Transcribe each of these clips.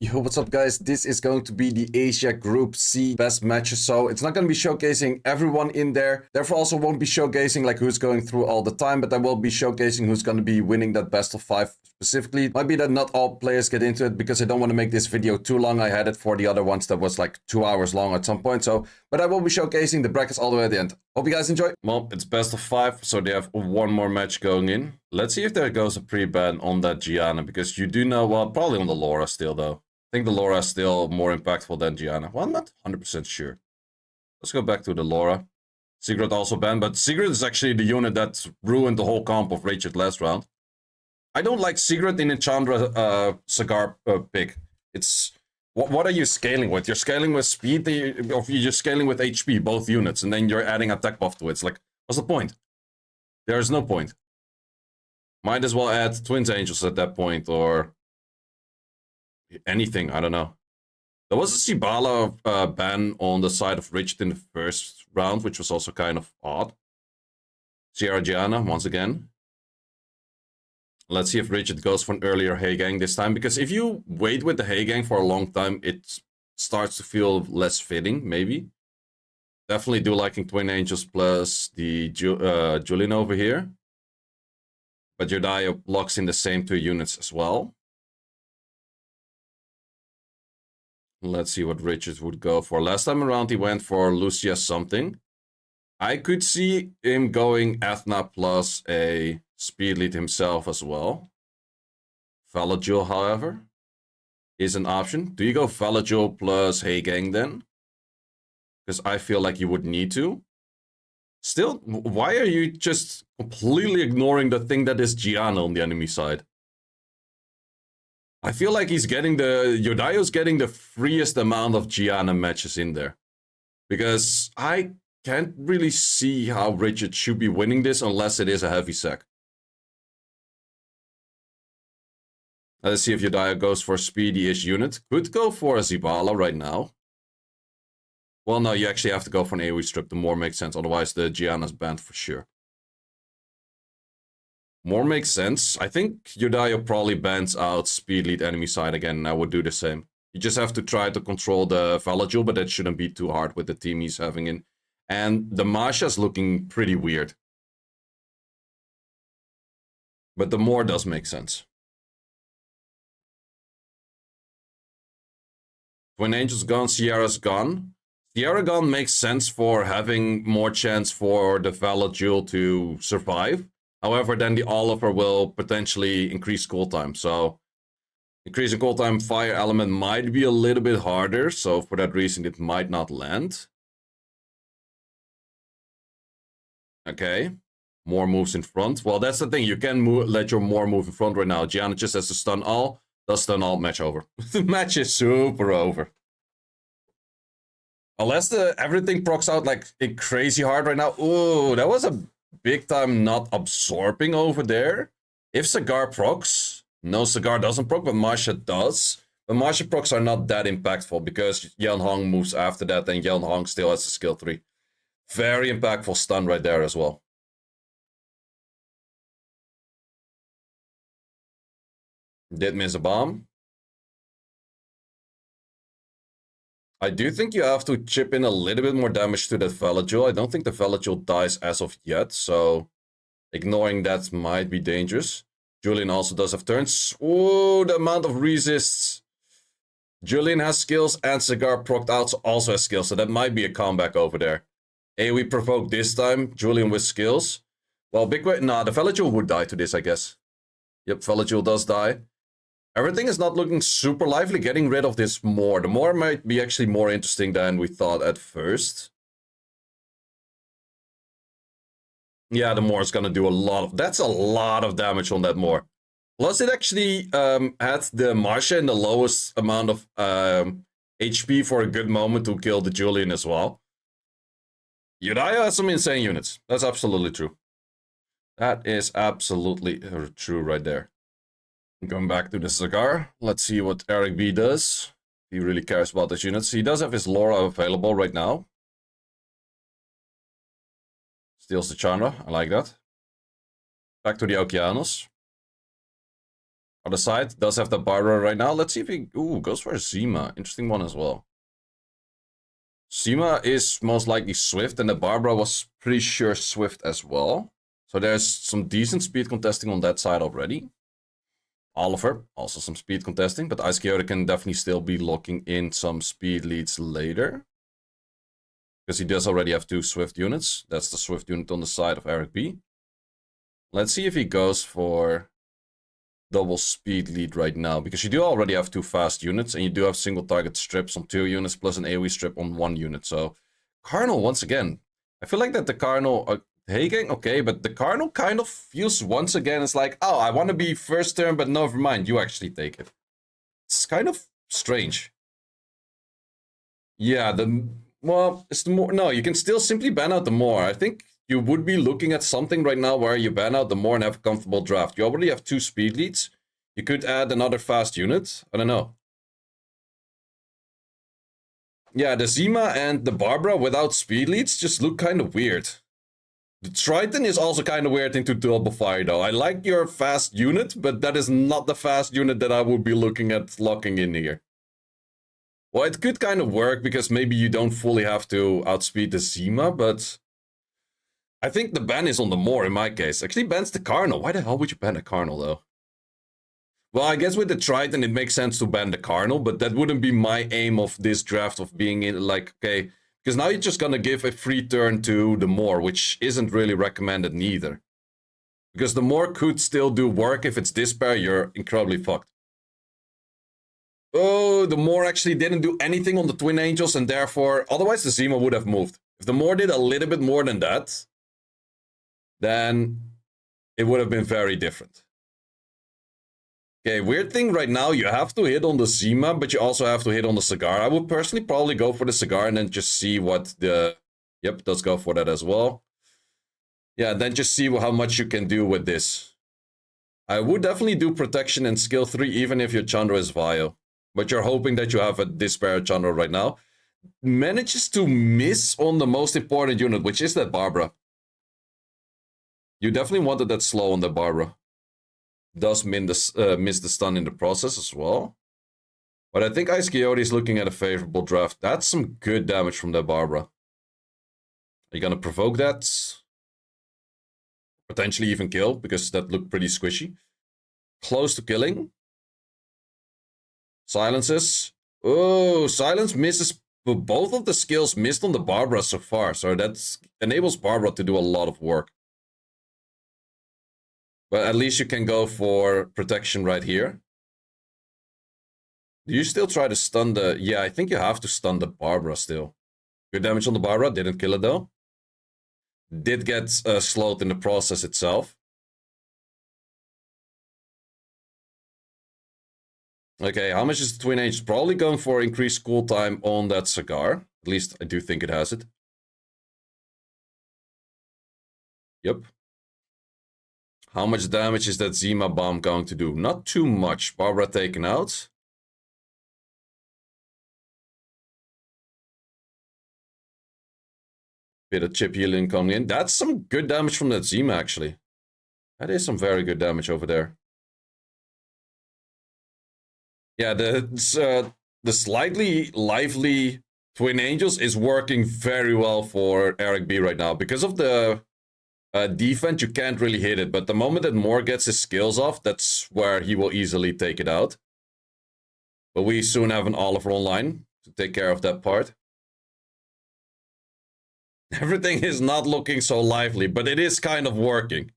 Yo, what's up guys? This is going to be the Asia Group C best matches, so it's not going to be showcasing everyone in there. Therefore also won't be showcasing like who's going through all the time, but I will be showcasing who's going to be winning that best of 5 specifically. Might be that not all players get into it because I don't want to make this video too long. I had it for the other ones that was like 2 hours long at some point, but I will be showcasing the brackets all the way at the end. Hope you guys enjoy. Well, it's best of 5, so they have one more match going in. Let's see if there goes a pre-ban on that Gianna, because you do know, well, probably on the Laura still though. I think the Laura is still more impactful than Gianna. Well, I'm not 100% sure. Let's go back to the Laura. Sigrid also banned, but Sigrid is actually the unit that ruined the whole comp of Rachel last round. I don't like Sigrid in a Chandra Cigar pick. It's... What are you scaling with? You're scaling with speed, or you're scaling with HP, both units, and then you're adding attack buff to it. It's like, what's the point? There is no point. Might as well add Twins Angels at that point, or... anything, I don't know. There was a Sibala ban on the side of Richard in the first round, which was also kind of odd. Sierra Gianna, once again. Let's see if Richard goes for an earlier Hey Gang this time, because if you wait with the Hey Gang for a long time, it starts to feel less fitting, maybe. Definitely do liking Twin Angels plus the Julian over here. But Jediah locks in the same 2 units as well. Let's see what Richard would go for. Last time around, he went for Lucia something. I could see him going Athena plus a speed lead himself as well. Valajul, however, is an option. Do you go Valajul plus Hey Gang then? Because I feel like you would need to. Still, why are you just completely ignoring the thing that is Gianna on the enemy side? I feel like he's getting Jodiah's getting the freest amount of Gianna matches in there. Because I can't really see how Richard should be winning this unless it is a heavy sack. Let's see if Jodiah goes for a speedy-ish unit. Could go for a Zibala right now. Well, no, you actually have to go for an AoE strip. The more makes sense. Otherwise, the Gianna's banned for sure. More makes sense. I think Jodiah probably bans out speed lead enemy side again, and I would do the same. You just have to try to control the Valajul, but that shouldn't be too hard with the team he's having in. And the Masha's looking pretty weird. But the more does make sense. Twin Angel's gone, Sierra's gone. Sierra gone makes sense for having more chance for the Valajul to survive. However, then the Oliver will potentially increase cooltime. So, increasing cooltime fire element might be a little bit harder. So, for that reason, it might not land. Okay. More moves in front. Well, that's the thing. You can let your more move in front right now. Gianna just has to stun all. Does stun all, match over. The match is super over. Unless everything procs out like crazy hard right now. Ooh, that was a big time not absorbing over there. If Cigar procs, no, Cigar doesn't proc, but Masha does. But Masha procs are not that impactful because Yan Hong moves after that and Yan Hong still has a skill 3. Very impactful stun right there as well. Did miss a bomb. I do think you have to chip in a little bit more damage to that Valajul. I don't think the Valajul dies as of yet, so ignoring that might be dangerous. Julian also does have turns. Ooh, the amount of resists. Julian has skills and Cigar procced out also has skills, so that might be a comeback over there. AoE provoke this time, Julian with skills. Well, big way. Nah, the Valajul would die to this, I guess. Yep, Valajul does die. Everything is not looking super lively. Getting rid of this more. The more might be actually more interesting than we thought at first. Yeah, the more is gonna do a lot of... That's a lot of damage on that more. Plus it actually had the Marsha in the lowest amount of HP for a good moment to kill the Julian as well. Jodiah has some insane units. That's absolutely true. That is absolutely true right there. Going back to the Cigar, let's see what Eric B does. He really cares about his units. He does have his Laura available right now. Steals the Chandra, I like that. Back to the Okeanos. Other side does have the Barbara right now. Let's see if he goes for a Zima. Interesting one as well. Zima is most likely Swift, and the Barbara was pretty sure Swift as well. So there's some decent speed contesting on that side already. Oliver, also some speed contesting, but Ice Coyote can definitely still be locking in some speed leads later. Because he does already have 2 Swift units. That's the Swift unit on the side of Eric B. Let's see if he goes for double speed lead right now. Because you do already have 2 fast units, and you do have single target strips on 2 units, plus an AoE strip on 1 unit. So, Cardinal, once again. I feel like that the Cardinal... Taking, okay, but the Cardinal kind of feels once again, it's like, oh, I want to be first turn, but never mind, you actually take it. It's kind of strange. Yeah, well, it's the more, no, you can still simply ban out the more. I think you would be looking at something right now where you ban out the more and have a comfortable draft. You already have 2 speed leads. You could add another fast unit. I don't know. Yeah, the Zima and the Barbara without speed leads just look kind of weird. The Triton is also kind of weird into double fire though. I like your fast unit, but that is not the fast unit that I would be looking at locking in here. Well, it could kind of work because maybe you don't fully have to outspeed the Zima, but I think the ban is on the more in my case. Actually bans the Cardinal. Why the hell would you ban a Cardinal though? Well, I guess with the Triton it makes sense to ban the Cardinal, but that wouldn't be my aim of this draft of being in like, okay... Because now you're just gonna give a free turn to the Moor, which isn't really recommended neither. Because the Moor could still do work. If it's this pair, you're incredibly fucked. Oh, the Moor actually didn't do anything on the Twin Angels, and therefore... Otherwise, the Zima would have moved. If the Moor did a little bit more than that, then it would have been very different. Okay, weird thing right now, you have to hit on the Zima, but you also have to hit on the Cigar. I would personally probably go for the Cigar and then just see what the... Yep, does go for that as well. Yeah, then just see how much you can do with this. I would definitely do Protection and Skill 3, even if your Chandra is Vio. But you're hoping that you have a Despair Chandra right now. Manages to miss on the most important unit, which is that Barbara. You definitely wanted that slow on the Barbara. Does miss the stun in the process as well. But I think Ice Coyote is looking at a favorable draft. That's some good damage from that Barbara. Are you gonna provoke that? Potentially even kill, because that looked pretty squishy. Close to killing. Silences. Oh, silence misses. Both of the skills missed on the Barbara so far. So that enables Barbara to do a lot of work. But at least you can go for protection right here. Do you still try to stun the... Yeah, I think you have to stun the Barbara still. Good damage on the Barbara. Didn't kill it though. Did get slowed in the process itself. Okay, how much is the Twin Age? Probably going for increased cool time on that Cigar. At least I do think it has it. Yep. How much damage is that Zima bomb going to do? Not too much. Barbara taken out. Bit of chip healing coming in. That's some good damage from that Zima, actually. That is some very good damage over there. Yeah, the slightly lively Twin Angels is working very well for Eric B right now. Because of the defense, you can't really hit it. But the moment that Moore gets his skills off, that's where he will easily take it out. But we soon have an Oliver online to take care of that part. Everything is not looking so lively, but it is kind of working.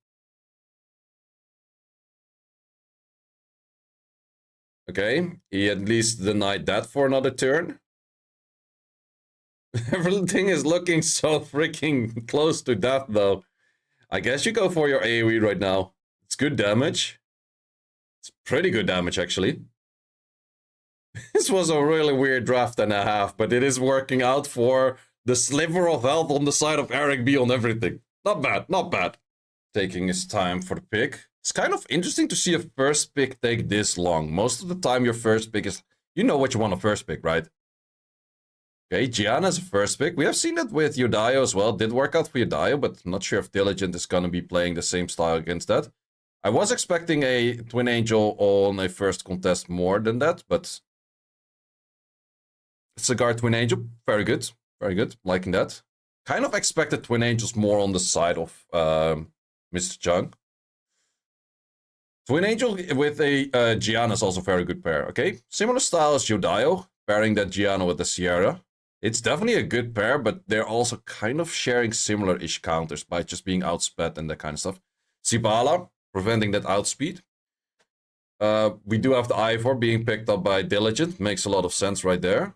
Okay, he at least denied that for another turn. Everything is looking so freaking close to death, though. I guess you go for your AoE right now. It's good damage. It's pretty good damage, actually. This was a really weird draft and a half, but it is working out for the sliver of health on the side of Eric B on everything. Not bad, not bad. Taking his time for the pick. It's kind of interesting to see a first pick take this long. Most of the time your first pick is... You know what you want a first pick, right? Okay, Gianna's a first pick. We have seen it with Yudayo as well. Did work out for Yudayo, but I'm not sure if Diligent is going to be playing the same style against that. I was expecting a Twin Angel on a first contest more than that, but Cigar Twin Angel, very good. Very good, liking that. Kind of expected Twin Angels more on the side of mr.chung. Twin Angel with a Gianna is also a very good pair, okay? Similar style as Yodayo, pairing that Gianna with the Sierra. It's definitely a good pair, but they're also kind of sharing similar-ish counters by just being outsped and that kind of stuff. Sibala, preventing that outspeed. We do have the Ivor being picked up by Diligent. Makes a lot of sense right there.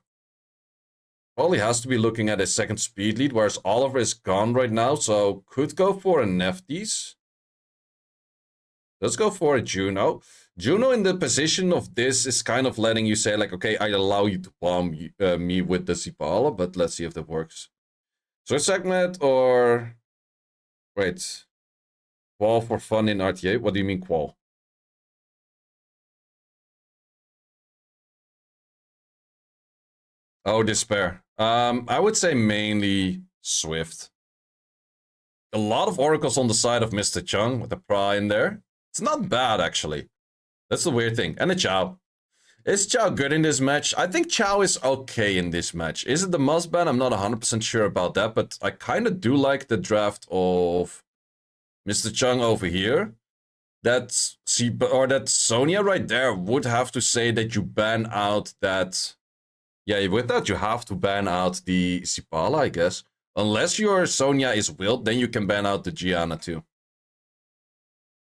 Probably has to be looking at a second speed lead, whereas Oliver is gone right now, so could go for a Nefties. Let's go for a Juno. Juno in the position of this is kind of letting you say, like, okay, I allow you to bomb me with the Zipala, but let's see if that works. So segment or... Wait. Qual for fun in RTA? What do you mean qual? Oh, despair. I would say mainly Swift. A lot of oracles on the side of mr.chung with the Pra in there. It's not bad, actually. That's the weird thing. And a Chow. Is Chow good in this match? I think Chow is okay in this match. Is it the must ban? I'm not 100% sure about that, but I kind of do like the draft of mr.chung over here. That Sonya right there would have to say that you ban out that... Yeah, with that you have to ban out the Sipala, I guess. Unless your Sonya is willed, then you can ban out the Gianna too.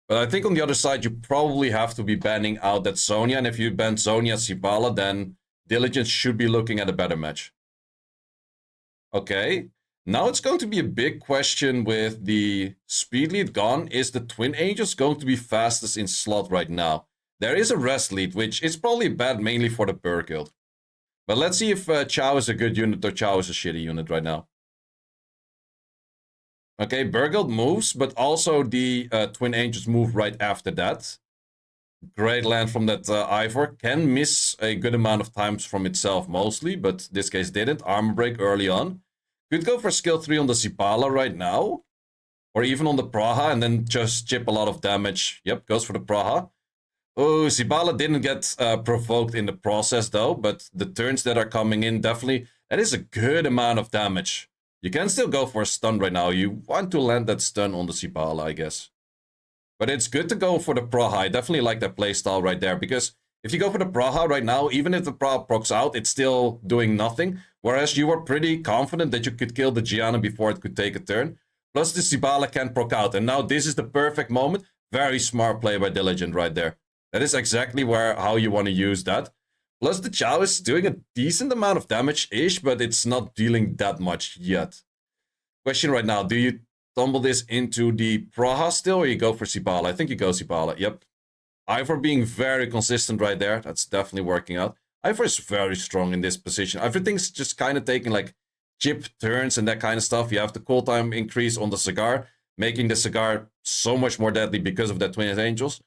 But I think on the other side, you probably have to be banning out that Sonya. And if you ban Sonya Sibala, then Diligence should be looking at a better match. Okay. Now it's going to be a big question with the speed lead gone. Is the Twin Angels going to be fastest in slot right now? There is a rest lead, which is probably bad mainly for the Burr Guild. But let's see if Chow is a good unit or Chow is a shitty unit right now. Okay, Burgild moves, but also the Twin Angels move right after that. Great land from that Ivor. Can miss a good amount of times from itself mostly, but this case didn't. Armor break early on. Could go for skill 3 on the Sipala right now. Or even on the Praha and then just chip a lot of damage. Yep, goes for the Praha. Oh, Sibala didn't get provoked in the process though, but the turns that are coming in definitely, that is a good amount of damage. You can still go for a stun right now. You want to land that stun on the Sibala, I guess. But it's good to go for the Praha. I definitely like that playstyle right there, because if you go for the Praha right now, even if the Praha procs out, it's still doing nothing. Whereas you were pretty confident that you could kill the Gianna before it could take a turn. Plus the Sibala can proc out, and now this is the perfect moment. Very smart play by Diligent right there. That is exactly how you want to use that. Plus the Chow is doing a decent amount of damage-ish, but it's not dealing that much yet. Question right now, do you tumble this into the Praha still, or you go for Sibala? I think you go Sibala, yep. Ivor being very consistent right there. That's definitely working out. Ivor is very strong in this position. Everything's just kind of taking like chip turns and that kind of stuff. You have the cooldown increase on the Cigar, making the Cigar so much more deadly because of that Twin Angels.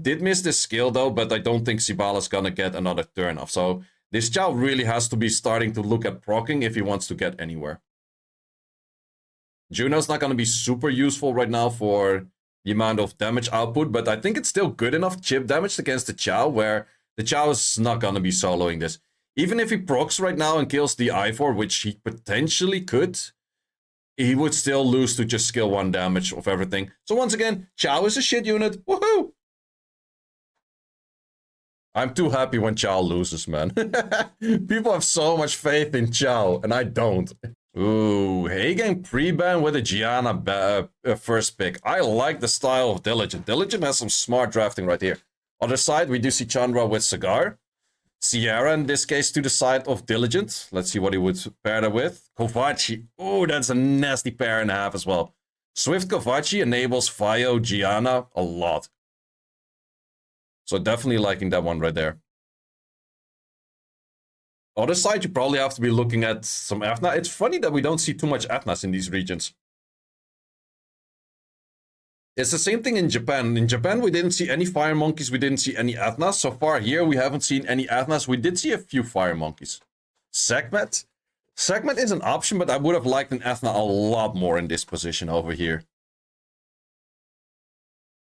Did miss this skill though, but I don't think Sibala's gonna get another turn off. So this Chow really has to be starting to look at proccing if he wants to get anywhere. Juno's not gonna be super useful right now for the amount of damage output, but I think it's still good enough chip damage against the Chow, where the Chow is not gonna be soloing this. Even if he procs right now and kills the Ivor, which he potentially could, he would still lose to just skill 1 damage of everything. So once again, Chow is a shit unit. Woohoo! I'm too happy when Chow loses, man. People have so much faith in Chow, and I don't. Ooh, Hagen pre-ban with a Gianna first pick. I like the style of Diligent. Diligent has some smart drafting right here. Other side, we do see Chandra with Cigar. Sierra, in this case, to the side of Diligent. Let's see what he would pair that with. Kovaci. Ooh, that's a nasty pair and a half as well. Swift Kovaci enables Fio Gianna a lot. So definitely liking that one right there. Other side, you probably have to be looking at some Ethna. It's funny that we don't see too much Ethnas in these regions. It's the same thing in Japan. In Japan, we didn't see any Fire Monkeys. We didn't see any Ethnas. So far here, we haven't seen any Ethnas. We did see a few Fire Monkeys. Segment. Segment is an option, but I would have liked an Ethna a lot more in this position over here.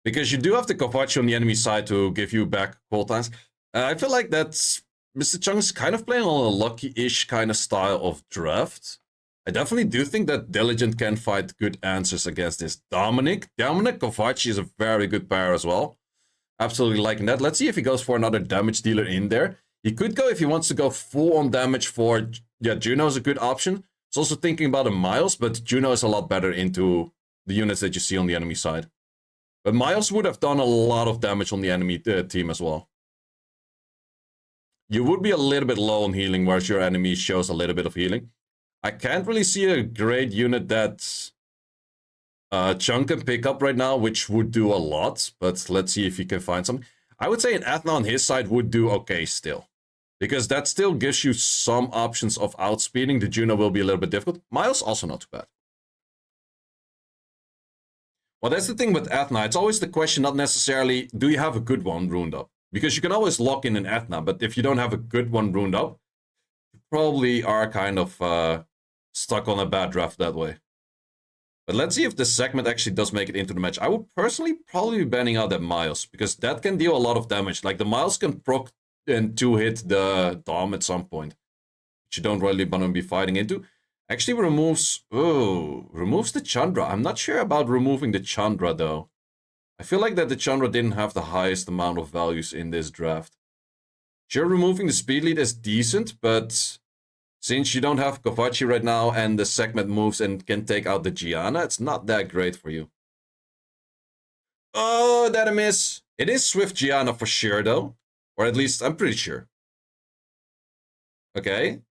Because you do have the Kovachi on the enemy side to give you back cooldowns. I feel like that's Mr. Chung's kind of playing on a lucky-ish kind of style of draft. I definitely do think that Diligent can find good answers against this. Dominic Kovaci is a very good pair as well. Absolutely liking that. Let's see if he goes for another damage dealer in there. He could go if he wants to go full on damage for... Yeah, Juno is a good option. He's also thinking about a Miles, but Juno is a lot better into the units that you see on the enemy side. But Miles would have done a lot of damage on the enemy team as well. You would be a little bit low on healing, whereas your enemy shows a little bit of healing. I can't really see a great unit that Chung can pick up right now, which would do a lot. But let's see if he can find some. I would say an Athna on his side would do okay still. Because that still gives you some options of outspeeding. The Juno will be a little bit difficult. Miles also not too bad. Well, that's the thing with Athna. It's always the question, not necessarily, do you have a good one runed up? Because you can always lock in an Athna, but if you don't have a good one runed up, you probably are kind of stuck on a bad draft that way. But let's see if this segment actually does make it into the match. I would personally probably be banning out that Miles, because that can deal a lot of damage. Like, the Miles can proc and 2-hit the Dom at some point, which you don't really want to be fighting into. Actually removes the Chandra. I'm not sure about removing the Chandra though. I feel like that the Chandra didn't have the highest amount of values in this draft. Sure, removing the speed lead is decent, but since you don't have Kovaci right now and the segment moves and can take out the Gianna, it's not that great for you. Oh, that a miss. It is Swift Gianna for sure though. Or at least I'm pretty sure. Okay.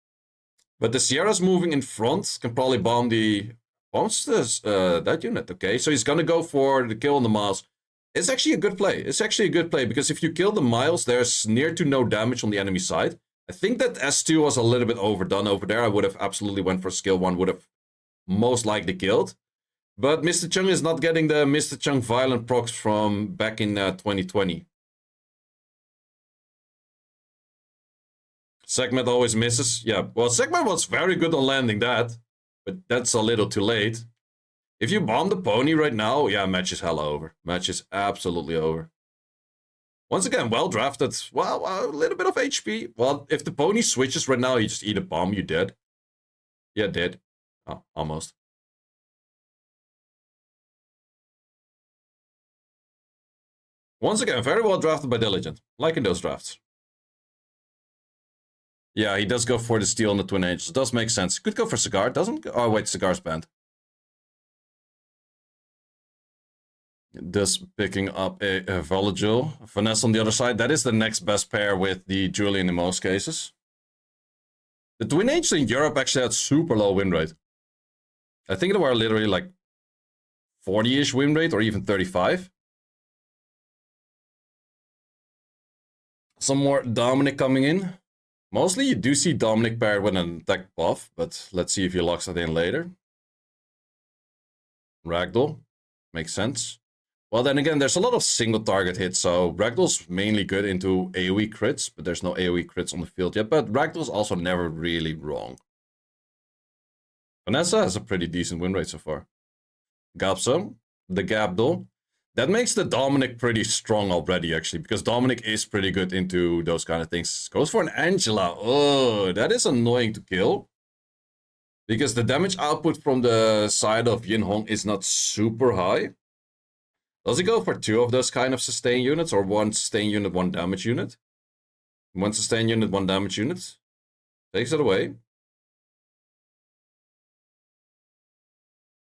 But the Sierra's moving in front, can probably bomb that unit, okay? So he's gonna go for the kill on the Miles. It's actually a good play. It's actually a good play, because if you kill the Miles, there's near to no damage on the enemy side. I think that S2 was a little bit overdone over there. I would have absolutely went for skill 1, would have most likely killed. But Mr. Chung is not getting the Mr. Chung violent procs from back in 2020. Segment always misses. Yeah, well, Segment was very good on landing that, but that's a little too late. If you bomb the pony right now, yeah, match is hella over. Match is absolutely over. Once again, well drafted. Well, a little bit of HP. Well, if the pony switches right now, you just eat a bomb, you dead. Yeah, dead. Oh, almost. Once again, very well drafted by Diligent. Liking those drafts. Yeah, he does go for the steal on the Twin Angels. It does make sense. Could go for Cigar, doesn't? Oh, wait, Cigar's banned. This picking up a Volagil. Finesse on the other side. That is the next best pair with the Julian in most cases. The Twin Angels in Europe actually had super low win rate. I think they were literally like 40-ish win rate or even 35. Some more Dominic coming in. Mostly you do see Dominic paired with an attack buff, but let's see if he locks that in later. Ragdoll. Makes sense. Well, then again, there's a lot of single target hits, so Ragdoll's mainly good into AoE crits, but there's no AoE crits on the field yet, but Ragdoll's also never really wrong. Vanessa has a pretty decent win rate so far. Gapso, the Gapdoll. That makes the Dominic pretty strong already, actually, because Dominic is pretty good into those kind of things. Goes for an Angela. Oh, that is annoying to kill. Because the damage output from the side of Yin Hong is not super high. Does he go for 2 of those kind of sustain units, or 1 sustain unit, 1 damage unit? 1 sustain unit, 1 damage unit. Takes it away.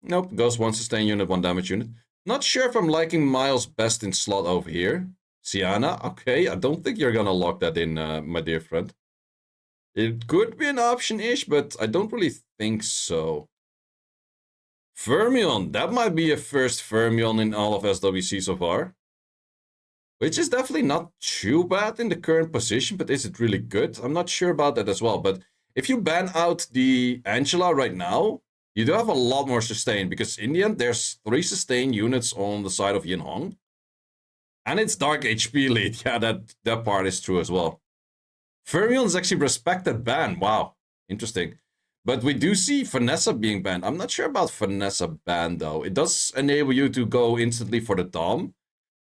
Nope, goes 1 sustain unit, 1 damage unit. Not sure if I'm liking Miles best in slot over here. Sienna, okay, I don't think you're gonna lock that in, my dear friend. It could be an option-ish, but I don't really think so. Fermion, that might be a first Fermion in all of SWC so far. Which is definitely not too bad in the current position, but is it really good? I'm not sure about that as well, but if you ban out the Angela right now, you do have a lot more sustain, because in the end, there's 3 sustain units on the side of Yin Hong. And it's Dark HP lead. Yeah, that part is true as well. Fermion is actually respected ban. Wow, interesting. But we do see Vanessa being banned. I'm not sure about Vanessa ban, though. It does enable you to go instantly for the Dom.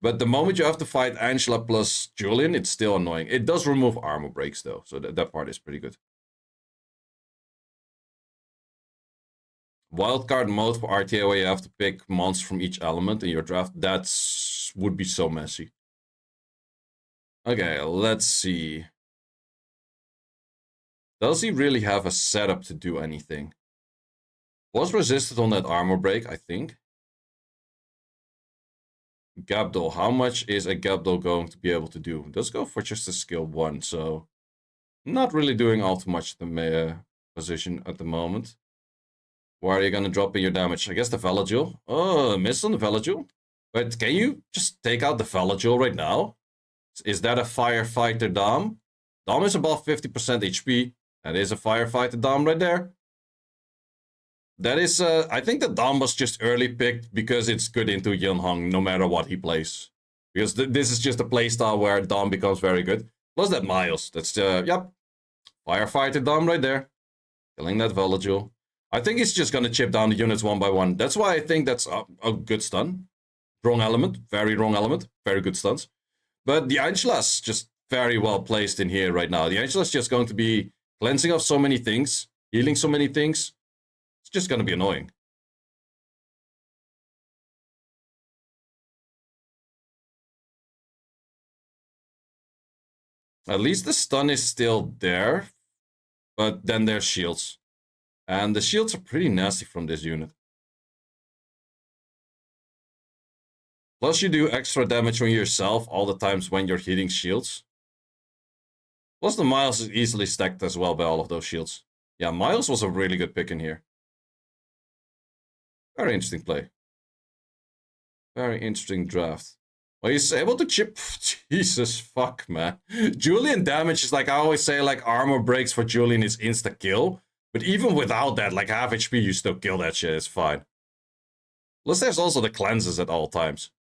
But the moment you have to fight Angela plus Julian, it's still annoying. It does remove armor breaks though, so that part is pretty good. Wildcard mode for RTA where you have to pick monsters from each element in your draft. That's would be so messy. Okay, let's see. Does he really have a setup to do anything? Was resisted on that armor break, I think. Gabdol, how much is a Gabdol going to be able to do? It does go for just a skill 1, so not really doing all too much the position at the moment. Where are you going to drop in your damage? I guess the Velagil. Oh, miss on the Velagil. But can you just take out the Velagil right now? Is that a Firefighter Dom? Dom is above 50% HP. That is a Firefighter Dom right there. That is, I think the Dom was just early picked because it's good into Yunhong no matter what he plays. Because this is just a playstyle where Dom becomes very good. Plus that Miles. That's, yep. Firefighter Dom right there. Killing that Velagil. I think he's just going to chip down the units one by one. That's why I think that's a good stun. Wrong element. Very wrong element. Very good stuns. But the Angela's just very well placed in here right now. The Angela's just going to be cleansing off so many things. Healing so many things. It's just going to be annoying. At least the stun is still there. But then there's shields. And the shields are pretty nasty from this unit. Plus you do extra damage on yourself all the times when you're hitting shields. Plus the Miles is easily stacked as well by all of those shields. Yeah, Miles was a really good pick in here. Very interesting play. Very interesting draft. Well, he's able to chip... Jesus, fuck, man. Julian damage is like, I always say, like, armor breaks for Julian is insta-kill. But even without that, like, half HP, you still kill that shit. It's fine. Plus, there's also the cleanses at all times.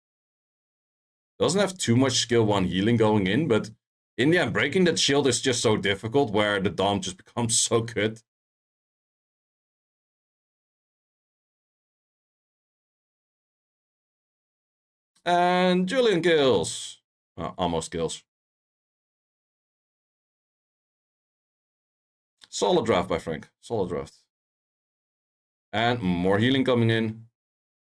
Doesn't have too much skill 1 healing going in, but in the end, breaking that shield is just so difficult, where the Dom just becomes so good. And Julian kills. Almost kills. Solid draft by Frank. Solid draft. And more healing coming in.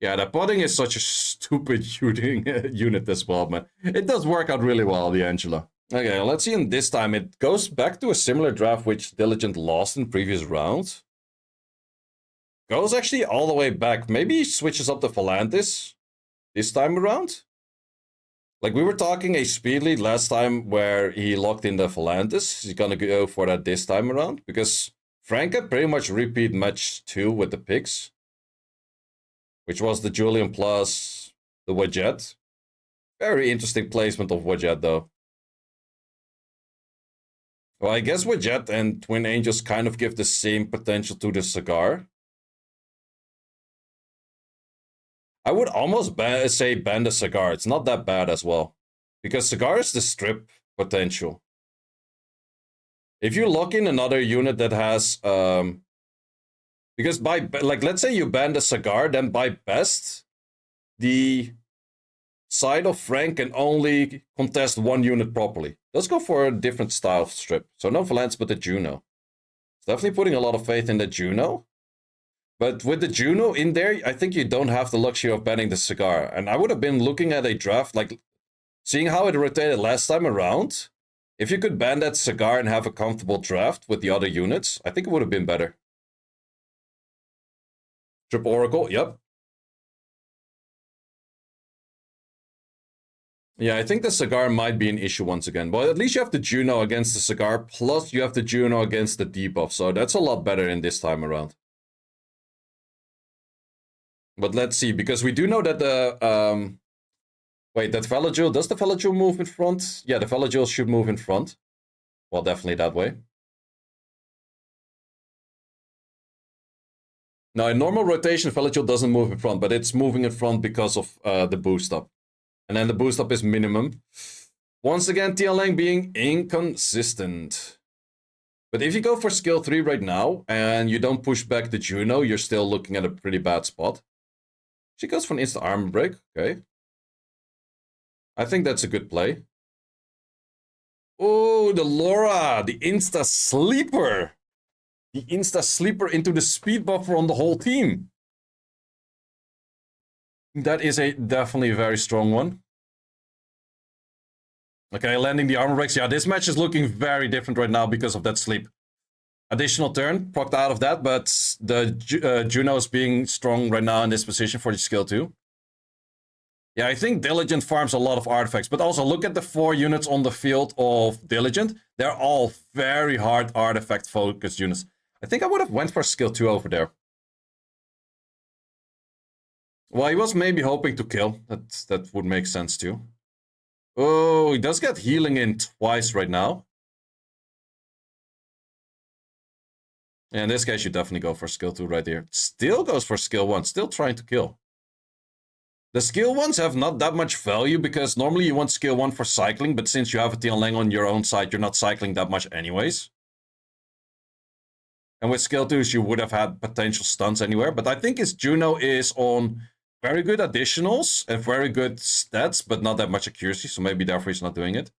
Yeah, that potting is such a stupid unit as well, man. It does work out really well, the Angela. Okay, let's see in this time. It goes back to a similar draft which Diligent lost in previous rounds. Goes actually all the way back. Maybe he switches up the Phalantis this time around. Like, we were talking a speed lead last time where he locked in the Phalantis. He's gonna go for that this time around. Because Frank had pretty much repeat match 2 with the picks. Which was the Julian plus the Wedget. Very interesting placement of Wedget, though. Well, I guess Wedget and Twin Angels kind of give the same potential to the Cigar. I would almost say ban the Cigar. It's not that bad as well. Because Cigar is the strip potential. If you lock in another unit that has... because by... Like, let's say you ban the Cigar, then by best, the side of Frank can only contest 1 unit properly. Let's go for a different style of strip. So no Valence, but the Juno. It's definitely putting a lot of faith in the Juno. But with the Juno in there, I think you don't have the luxury of banning the Cigar. And I would have been looking at a draft, like, seeing how it rotated last time around. If you could ban that Cigar and have a comfortable draft with the other units, I think it would have been better. Triple Oracle, yep. Yeah, I think the Cigar might be an issue once again. But at least you have the Juno against the Cigar, plus you have the Juno against the debuff. So that's a lot better in this time around. But let's see, because we do know that the... wait, that Velagil, does the Velagil move in front? Yeah, the Velagil should move in front. Well, definitely that way. Now, in normal rotation, Velagil doesn't move in front, but it's moving in front because of the boost up. And then the boost up is minimum. Once again, TLang being inconsistent. But if you go for skill 3 right now, and you don't push back the Juno, you're still looking at a pretty bad spot. She goes for an instant armor break, okay. I think that's a good play. Oh, the Laura, the Insta Sleeper. The Insta Sleeper into the speed buffer on the whole team. That is a definitely a very strong one. Okay, landing the armor breaks. Yeah, this match is looking very different right now because of that sleep. Additional turn, procced out of that, but the Juno is being strong right now in this position for the skill 2. Yeah, I think Diligent farms a lot of artifacts, but also look at the 4 units on the field of Diligent. They're all very hard artifact-focused units. I think I would have went for skill 2 over there. Well, he was maybe hoping to kill. That would make sense too. Oh, he does get healing in twice right now. Yeah, in this case, you definitely go for skill 2 right here. Still goes for skill 1, still trying to kill. The skill 1s have not that much value because normally you want skill 1 for cycling, but since you have a Tianlang on your own side, you're not cycling that much anyways. And with skill 2s, you would have had potential stuns anywhere, but I think his Juno is on very good additionals and very good stats, but not that much accuracy, so maybe therefore he's not doing it.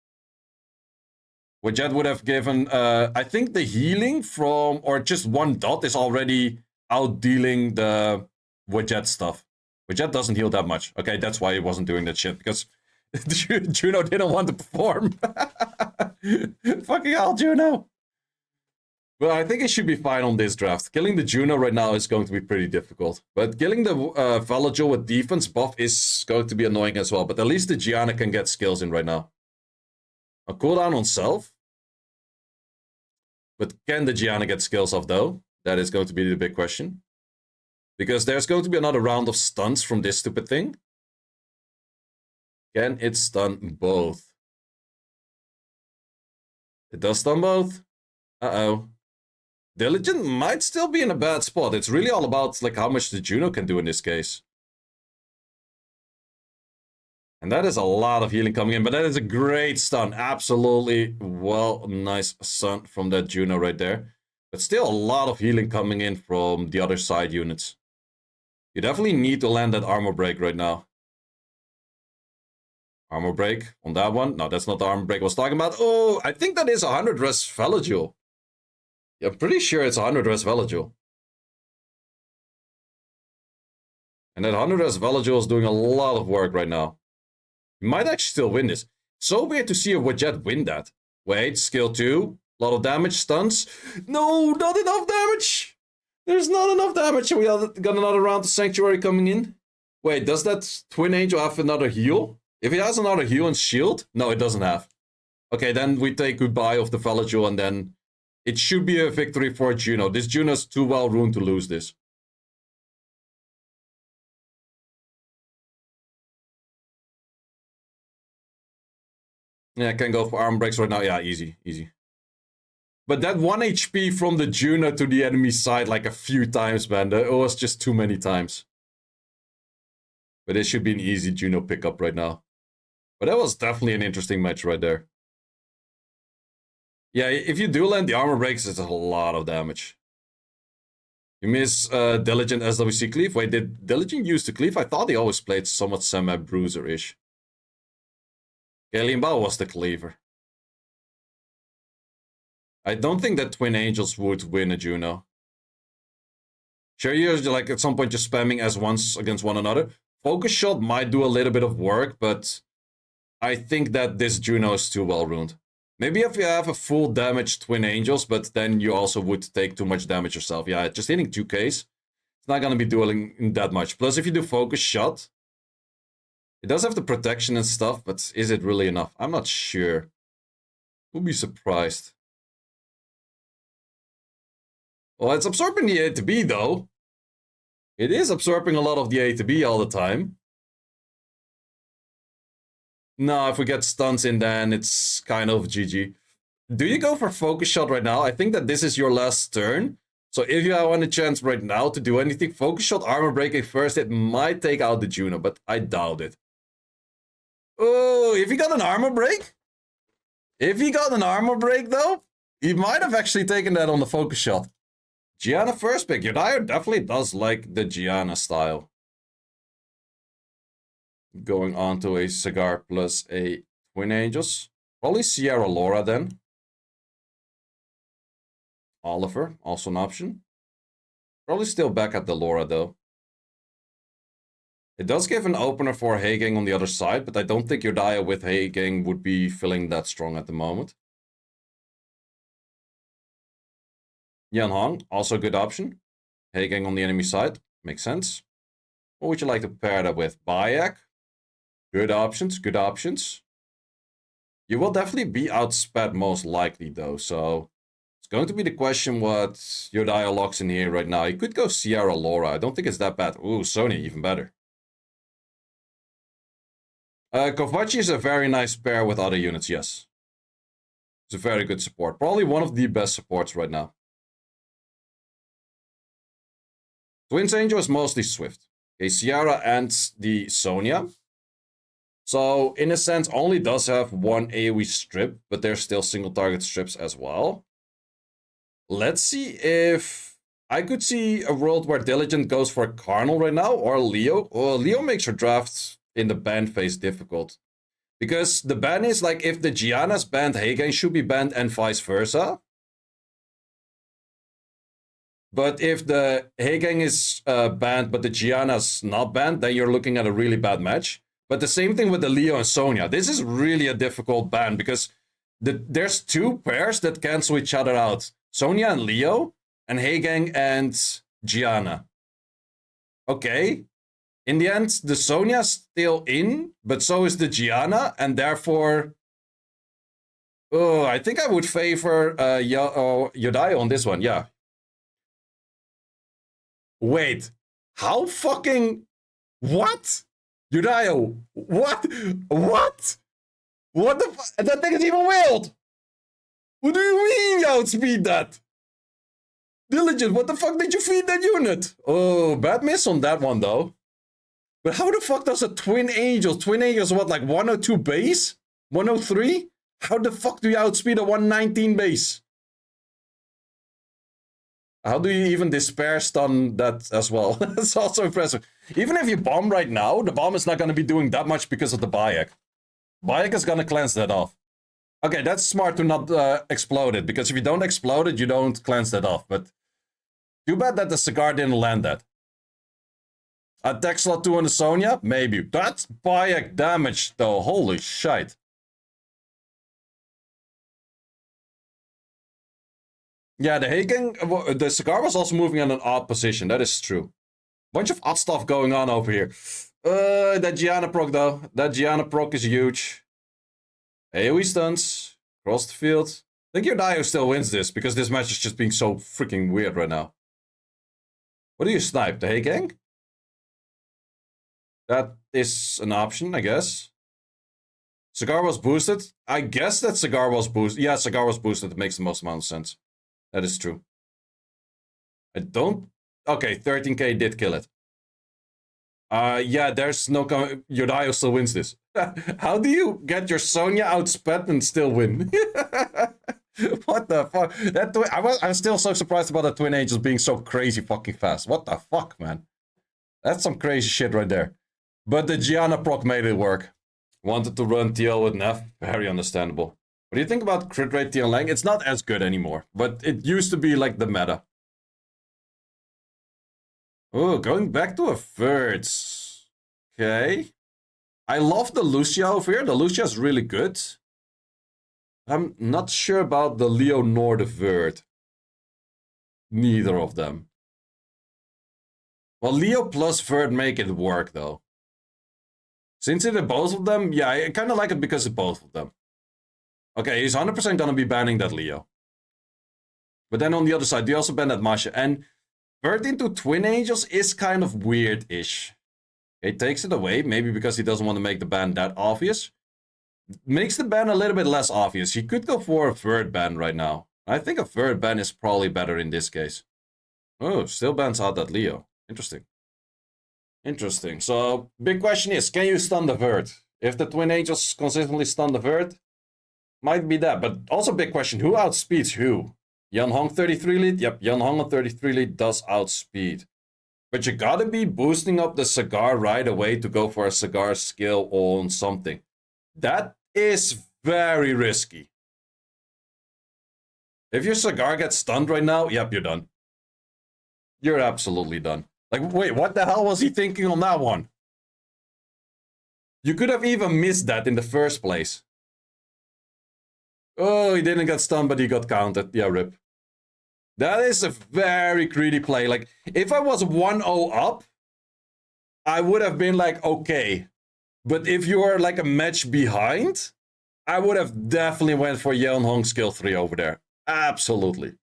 Widget would have given, I think the healing from, or just 1 dot is already outdealing the Widget stuff. Widget doesn't heal that much. Okay, that's why he wasn't doing that shit, because Juno didn't want to perform. Fucking hell, Juno. Well, I think it should be fine on this draft. Killing the Juno right now is going to be pretty difficult. But killing the Valajol with defense buff is going to be annoying as well. But at least the Gianna can get skills in right now. A cooldown on self. But can the Gianna get skills off though? That is going to be the big question. Because there's going to be another round of stunts from this stupid thing. Can it stun both? It does stun both. Uh-oh. Diligent might still be in a bad spot. It's really all about like how much the Juno can do in this case. And that is a lot of healing coming in, but that is a great stun. Absolutely, well, nice stun from that Juno right there. But still a lot of healing coming in from the other side units. You definitely need to land that armor break right now. Armor break on that one. No, that's not the armor break I was talking about. Oh, I think that is 100 res Velajul. Yeah, I'm pretty sure it's 100 res Velajul. And that 100 res Velajul is doing a lot of work right now. You might actually still win this. So weird to see a Widget win that. Wait, skill 2. A lot of damage, stuns. No, not enough damage. There's not enough damage. We got another round of Sanctuary coming in. Wait, does that Twin Angel have another heal? If it has another heal and shield? No, it doesn't have. Okay, then we take goodbye of the Velajul and then it should be a victory for Juno. This Juno's too well ruined to lose this. Yeah, can go for arm breaks right now. Yeah, easy, easy. But that 1 HP from the Juno to the enemy side like a few times, man. It was just too many times. But it should be an easy Juno pickup right now. But that was definitely an interesting match right there. Yeah, if you do land the armor breaks, it's a lot of damage. You miss Diligent SWC cleave. Wait, did Diligent use the cleave? I thought he always played somewhat semi-bruiser-ish. Galimba was the cleaver. I don't think that Twin Angels would win a Juno. Sure, you're like at some point just spamming S1s against one another. Focus shot might do a little bit of work, but I think that this Juno is too well ruined. Maybe if you have a full damage Twin Angels, but then you also would take too much damage yourself. Yeah, just hitting 2Ks. It's not going to be doing that much. Plus, if you do focus shot, it does have the protection and stuff, but is it really enough? I'm not sure. Would be surprised. Well, it's absorbing the A to B, though. It is absorbing a lot of the A to B all the time. No, if we get stunts in, then it's kind of GG. Do you go for focus shot right now? I think that this is your last turn. So if you have any chance right now to do anything, focus shot, armor breaking first, it might take out the Juno, but I doubt it. Oh, if he got an armor break? If he got an armor break, though, he might have actually taken that on the focus shot. Gianna first pick. Your Dyer definitely does like the Gianna style. Going on to a Cigar plus a Twin Angels. Probably Sierra Laura then. Oliver, also an option. Probably still back at the Laura though. It does give an opener for Hagang on the other side, but I don't think Yodaya with Hagang would be feeling that strong at the moment. Yan Hong, also a good option. Hagang on the enemy side, makes sense. What would you like to pair that with? Bayek? Good options, good options. You will definitely be outsped most likely though, so it's going to be the question what Yodaya locks in here right now. He could go Sierra Laura. I don't think it's that bad. Ooh, Sony, even better. Kovaci is a very nice pair with other units, yes. It's a very good support. Probably one of the best supports right now. Twins Angel is mostly Swift. Okay, Sierra and the Sonia. So, in a sense, only does have one AoE strip, but they're still single target strips as well. Let's see if I could see a world where Diligent goes for Carnal right now, or Leo. Well, Leo makes her draft in the ban phase difficult. Because the ban is like if the Gianna's banned, Hagen should be banned and vice versa. But if the Hagen is banned but the Gianna's not banned, then you're looking at a really bad match. But the same thing with the Leo and Sonia. This is really a difficult ban because there's two pairs that cancel each other out. Sonia and Leo, and Hagang and Gianna. Okay. In the end, the Sonia's still in, but so is the Gianna, and therefore... Oh, I think I would favor Yodaya on this one, yeah. Wait. How fucking... What? Yodaya, what? What? What the fuck? That thing is even wild! What do you mean you outspeed that? Diligent, what the fuck did you feed that unit? Oh, bad miss on that one though. But how the fuck does a Twin Angels what, like 102 base? 103? How the fuck do you outspeed a 119 base? How do you even despair stun that as well? That's also impressive. Even if you bomb right now, the bomb is not going to be doing that much because of the Bayek. Bayek is going to cleanse that off. Okay, that's smart to not explode it, because if you don't explode it, you don't cleanse that off. But too bad that the Cigar didn't land that. Attack slot 2 on the Sonia? Maybe. That's Bayek damage, though. Holy shit. Yeah, the Cigar was also moving in an odd position. That is true. Bunch of odd stuff going on over here. That Gianna proc, though. That Gianna proc is huge. AoE stuns. Across the field. I think Yodaya still wins this, because this match is just being so freaking weird right now. What do you snipe? The Hagang? That is an option, I guess. Cigar was boosted. I guess that Cigar was boosted. Yeah, Cigar was boosted. It makes the most amount of sense. That is true. I don't... Okay, 13k did kill it. Yeah, there's no... Yodaya still wins this. How do you get your Sonya outsped and still win? What the fuck? I'm still so surprised about the Twin Angels being so crazy fucking fast. What the fuck, man? That's some crazy shit right there. But the Gianna proc made it work. Wanted to run TL with Neff. Very understandable. What do you think about crit rate TL Lang? It's not as good anymore, but it used to be like the meta. Oh, going back to a third. Okay. I love the Lucia over here. The Lucia is really good. I'm not sure about the Leo nor the Vert. Neither of them. Well, Leo plus Vert make it work, though. Since it's both of them, yeah, I kind of like it because of both of them. Okay, he's 100% going to be banning that Leo. But then on the other side, they also ban that Masha. And Vert into Twin Angels is kind of weird-ish. He takes it away, maybe because he doesn't want to make the ban that obvious. Makes the ban a little bit less obvious. He could go for a Vert ban right now. I think a Vert ban is probably better in this case. Oh, still bans out that Leo. Interesting. Interesting. So, big question is, can you stun the Vert? If the Twin Angels consistently stun the Vert, might be that. But also big question, who outspeeds who? Yan Hong 33 lead? Yep, Yan Hong on 33 lead does outspeed. But you gotta be boosting up the cigar right away to go for a cigar skill on something. That is very risky. If your cigar gets stunned right now, yep, you're done. You're absolutely done. Like, wait, what the hell was he thinking on that one? You could have even missed that in the first place. Oh, he didn't get stunned, but he got counted. Yeah, rip. That is a very greedy play. Like, if I was 1-0 up, I would have been like, okay. But if you were like a match behind, I would have definitely went for Yeon Hong skill 3 over there. Absolutely.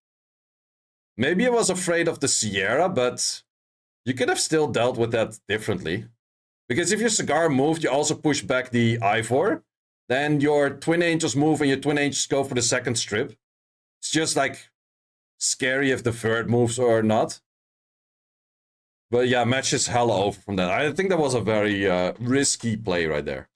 Maybe I was afraid of the Sierra, but you could have still dealt with that differently. Because if your cigar moved, you also push back the Ivor. Then your Twin Angels move and your Twin Angels go for the second strip. It's just like scary if the third moves or not. But yeah, match is hella over from that. I think that was a very risky play right there.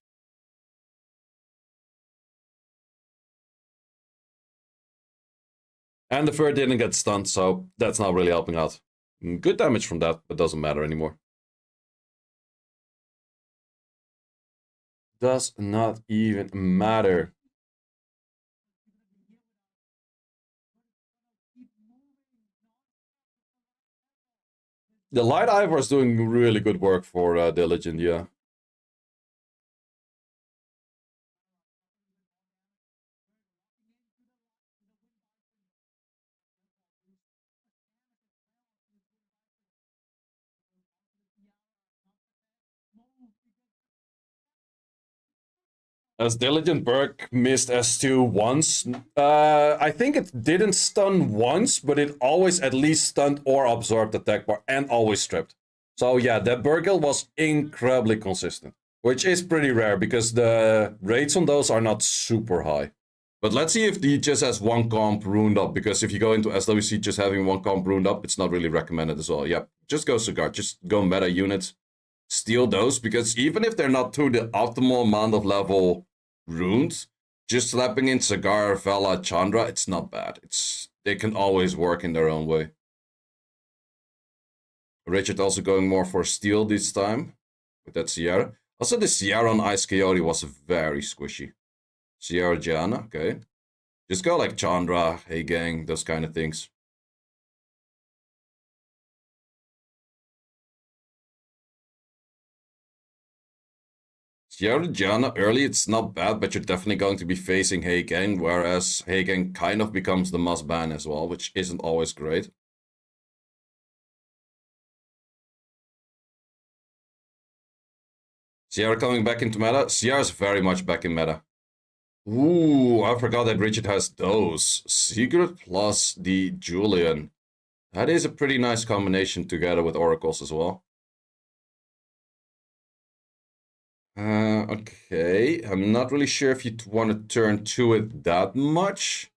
And the third didn't get stunned, so that's not really helping out. Good damage from that, but doesn't matter anymore. Does not even matter. The Light Ivor is doing really good work for Diligent, yeah. As Diligent Burke missed S2 once. I think it didn't stun once, but it always at least stunned or absorbed the attack bar and always stripped. So yeah, that Burgle was incredibly consistent, which is pretty rare because the rates on those are not super high. But let's see if he just has one comp ruined up, because if you go into SWC just having one comp ruined up, it's not really recommended as well. Yeah, just go Cigar, just go meta units, steal those, because even if they're not to the optimal amount of level runes, just slapping in Cigar, Vela, Chandra, it's not bad. They can always work in their own way. Richard also going more for steal this time with that Sierra. Also, the Sierra on Ice Coyote was very squishy. Sierra Gianna, okay. Just go like Chandra, Hey Gang, those kind of things. Sierra Gianna early, it's not bad, but you're definitely going to be facing Hey Gang, whereas Hey Gang kind of becomes the must ban as well, which isn't always great. Sierra coming back into meta. Sierra's very much back in meta. Ooh, I forgot that Richard has those. Secret plus the Julian. That is a pretty nice combination together with Oracles as well. Okay. I'm not really sure if you want to turn to it that much.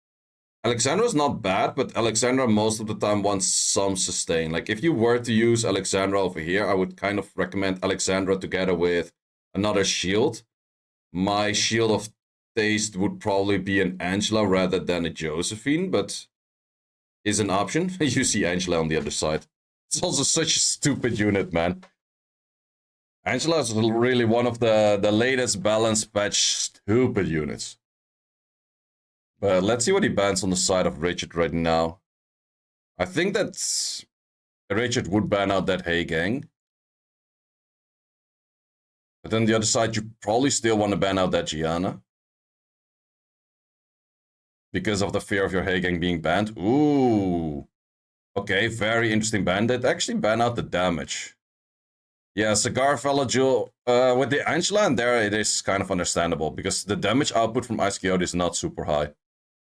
Alexandra's not bad, but Alexandra most of the time wants some sustain. Like, if you were to use Alexandra over here, I would kind of recommend Alexandra together with another shield. My shield of taste would probably be an Angela rather than a Josephine, but is an option. You see Angela on the other side. It's also such a stupid unit, man. Angela is really one of the latest balance patch stupid units. But let's see what he bans on the side of Richard right now. I think that Richard would ban out that Hey Gang. But then the other side, you probably still want to ban out that Gianna. Because of the fear of your Hey Gang being banned. Ooh. Okay, very interesting ban. They'd actually ban out the damage. Yeah, Cigar Fella Jewel. With the Angela in there, it is kind of understandable, because the damage output from Ice Coyote is not super high.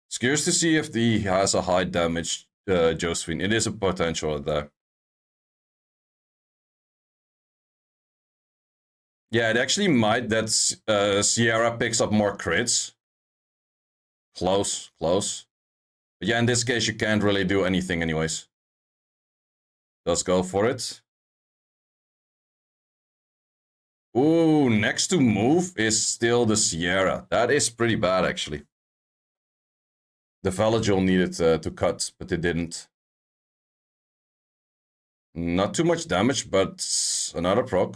It's curious to see if he has a high damage Josephine. It is a potential there. Yeah, it actually might that Sierra picks up more crits. Close, close. But yeah, in this case, you can't really do anything anyways. Let's go for it. Ooh, next to move is still the Sierra. That is pretty bad, actually. The Valagel needed to cut, but it didn't. Not too much damage, but another proc.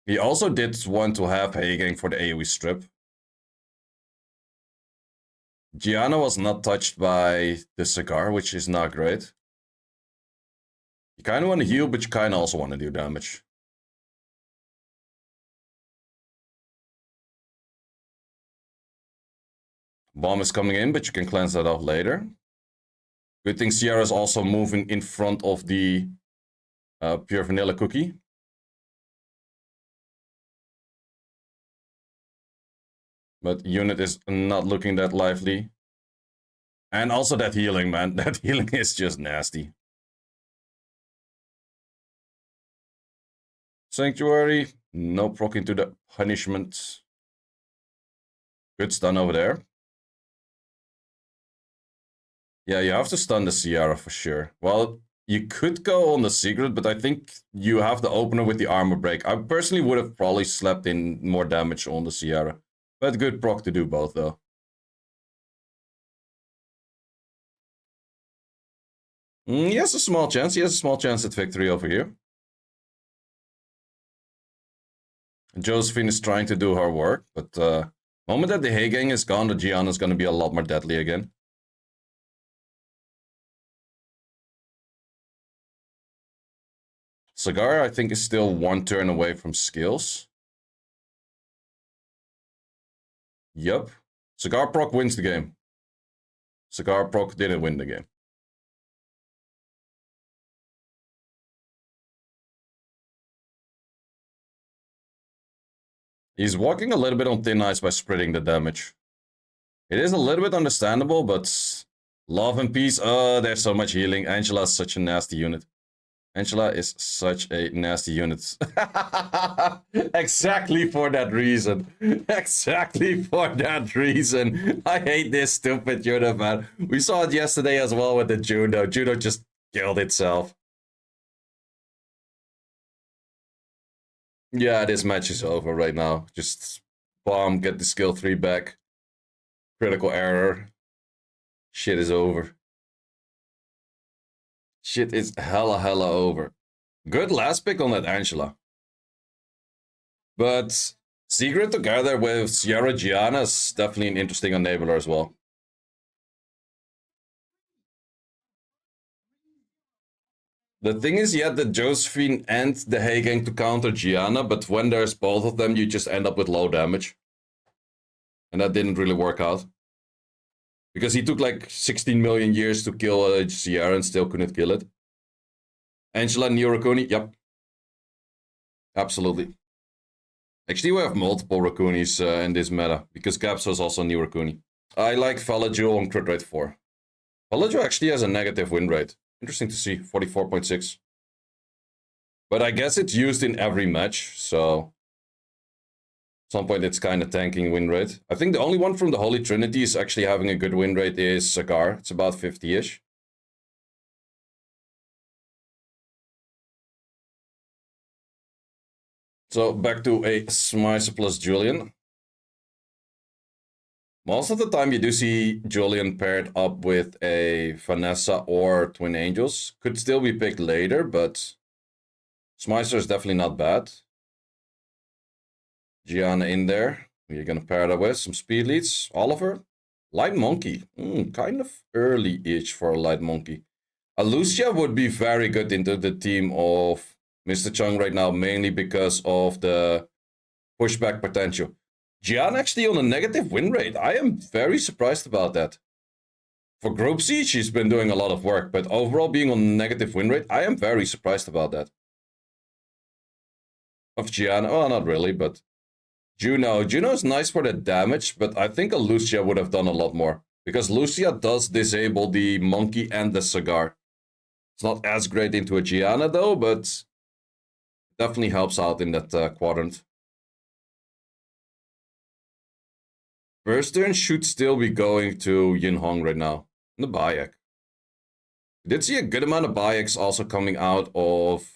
He also did want to have Heigang for the AoE strip. Gianna was not touched by the cigar, which is not great. You kind of want to heal, but you kind of also want to do damage. Bomb is coming in, but you can cleanse that off later. Good thing Sierra is also moving in front of the pure vanilla cookie. But unit is not looking that lively. And also that healing, man. That healing is just nasty. Sanctuary. No proc into the punishment. Good stun over there. Yeah, you have to stun the Sierra for sure. Well, you could go on the secret, but I think you have the opener with the armor break. I personally would have probably slapped in more damage on the Sierra. But good proc to do both, though. He has a small chance. He has a small chance at victory over here. Josephine is trying to do her work, but moment that the Heigang is gone, the Gianna is going to be a lot more deadly again. Cigar, I think, is still one turn away from skills. Yup. Cigar proc wins the game. Cigar proc didn't win the game. He's walking a little bit on thin ice by spreading the damage. It is a little bit understandable, but love and peace. Oh, there's so much healing. Angela is such a nasty unit. Angela is such a nasty unit. Exactly for that reason. Exactly for that reason. I hate this stupid unit, man. We saw it yesterday as well with the Juno. Juno just killed itself. Yeah, this match is over right now. Just bomb, get the skill 3 back. Critical error. Shit is over. Shit is hella over. Good last pick on that Angela. But Secret together with Sierra Gianna is definitely an interesting enabler as well. The thing is, you had the Josephine and the Heigang to counter Gianna, but when there's both of them, you just end up with low damage. And that didn't really work out. Because he took like 16 million years to kill Sierra and still couldn't kill it. Angela Neo Raccoon, yep. Absolutely. Actually, we have multiple Raccoonies in this meta, because Capso is also Neo Raccoon. I like Valajul on crit rate 4. Valajul actually has a negative win rate. Interesting to see, 44.6. But I guess it's used in every match, so at some point it's kind of tanking win rate. I think the only one from the Holy Trinity is actually having a good win rate is Cigar. It's about 50-ish. So back to a Smicer plus Julian. Most of the time you do see Julian paired up with a Vanessa or Twin Angels. Could still be picked later, but Smicer is definitely not bad. Gianna in there. We're going to pair that with some speed leads. Oliver. Light Monkey. Kind of early-ish for a Light Monkey. Lucia would be very good into the team of mr.chung right now, mainly because of the pushback potential. Gian actually on a negative win rate. I am very surprised about that. For Group C, she's been doing a lot of work, but overall being on a negative win rate, I am very surprised about that. Of Gianna, well, not really, but Juno. Juno is nice for the damage, but I think a Lucia would have done a lot more. Because Lucia does disable the monkey and the cigar. It's not as great into a Gianna though, but definitely helps out in that quadrant. First turn should still be going to Yin Hong right now. In the Bayek. We did see a good amount of Bayeks also coming out of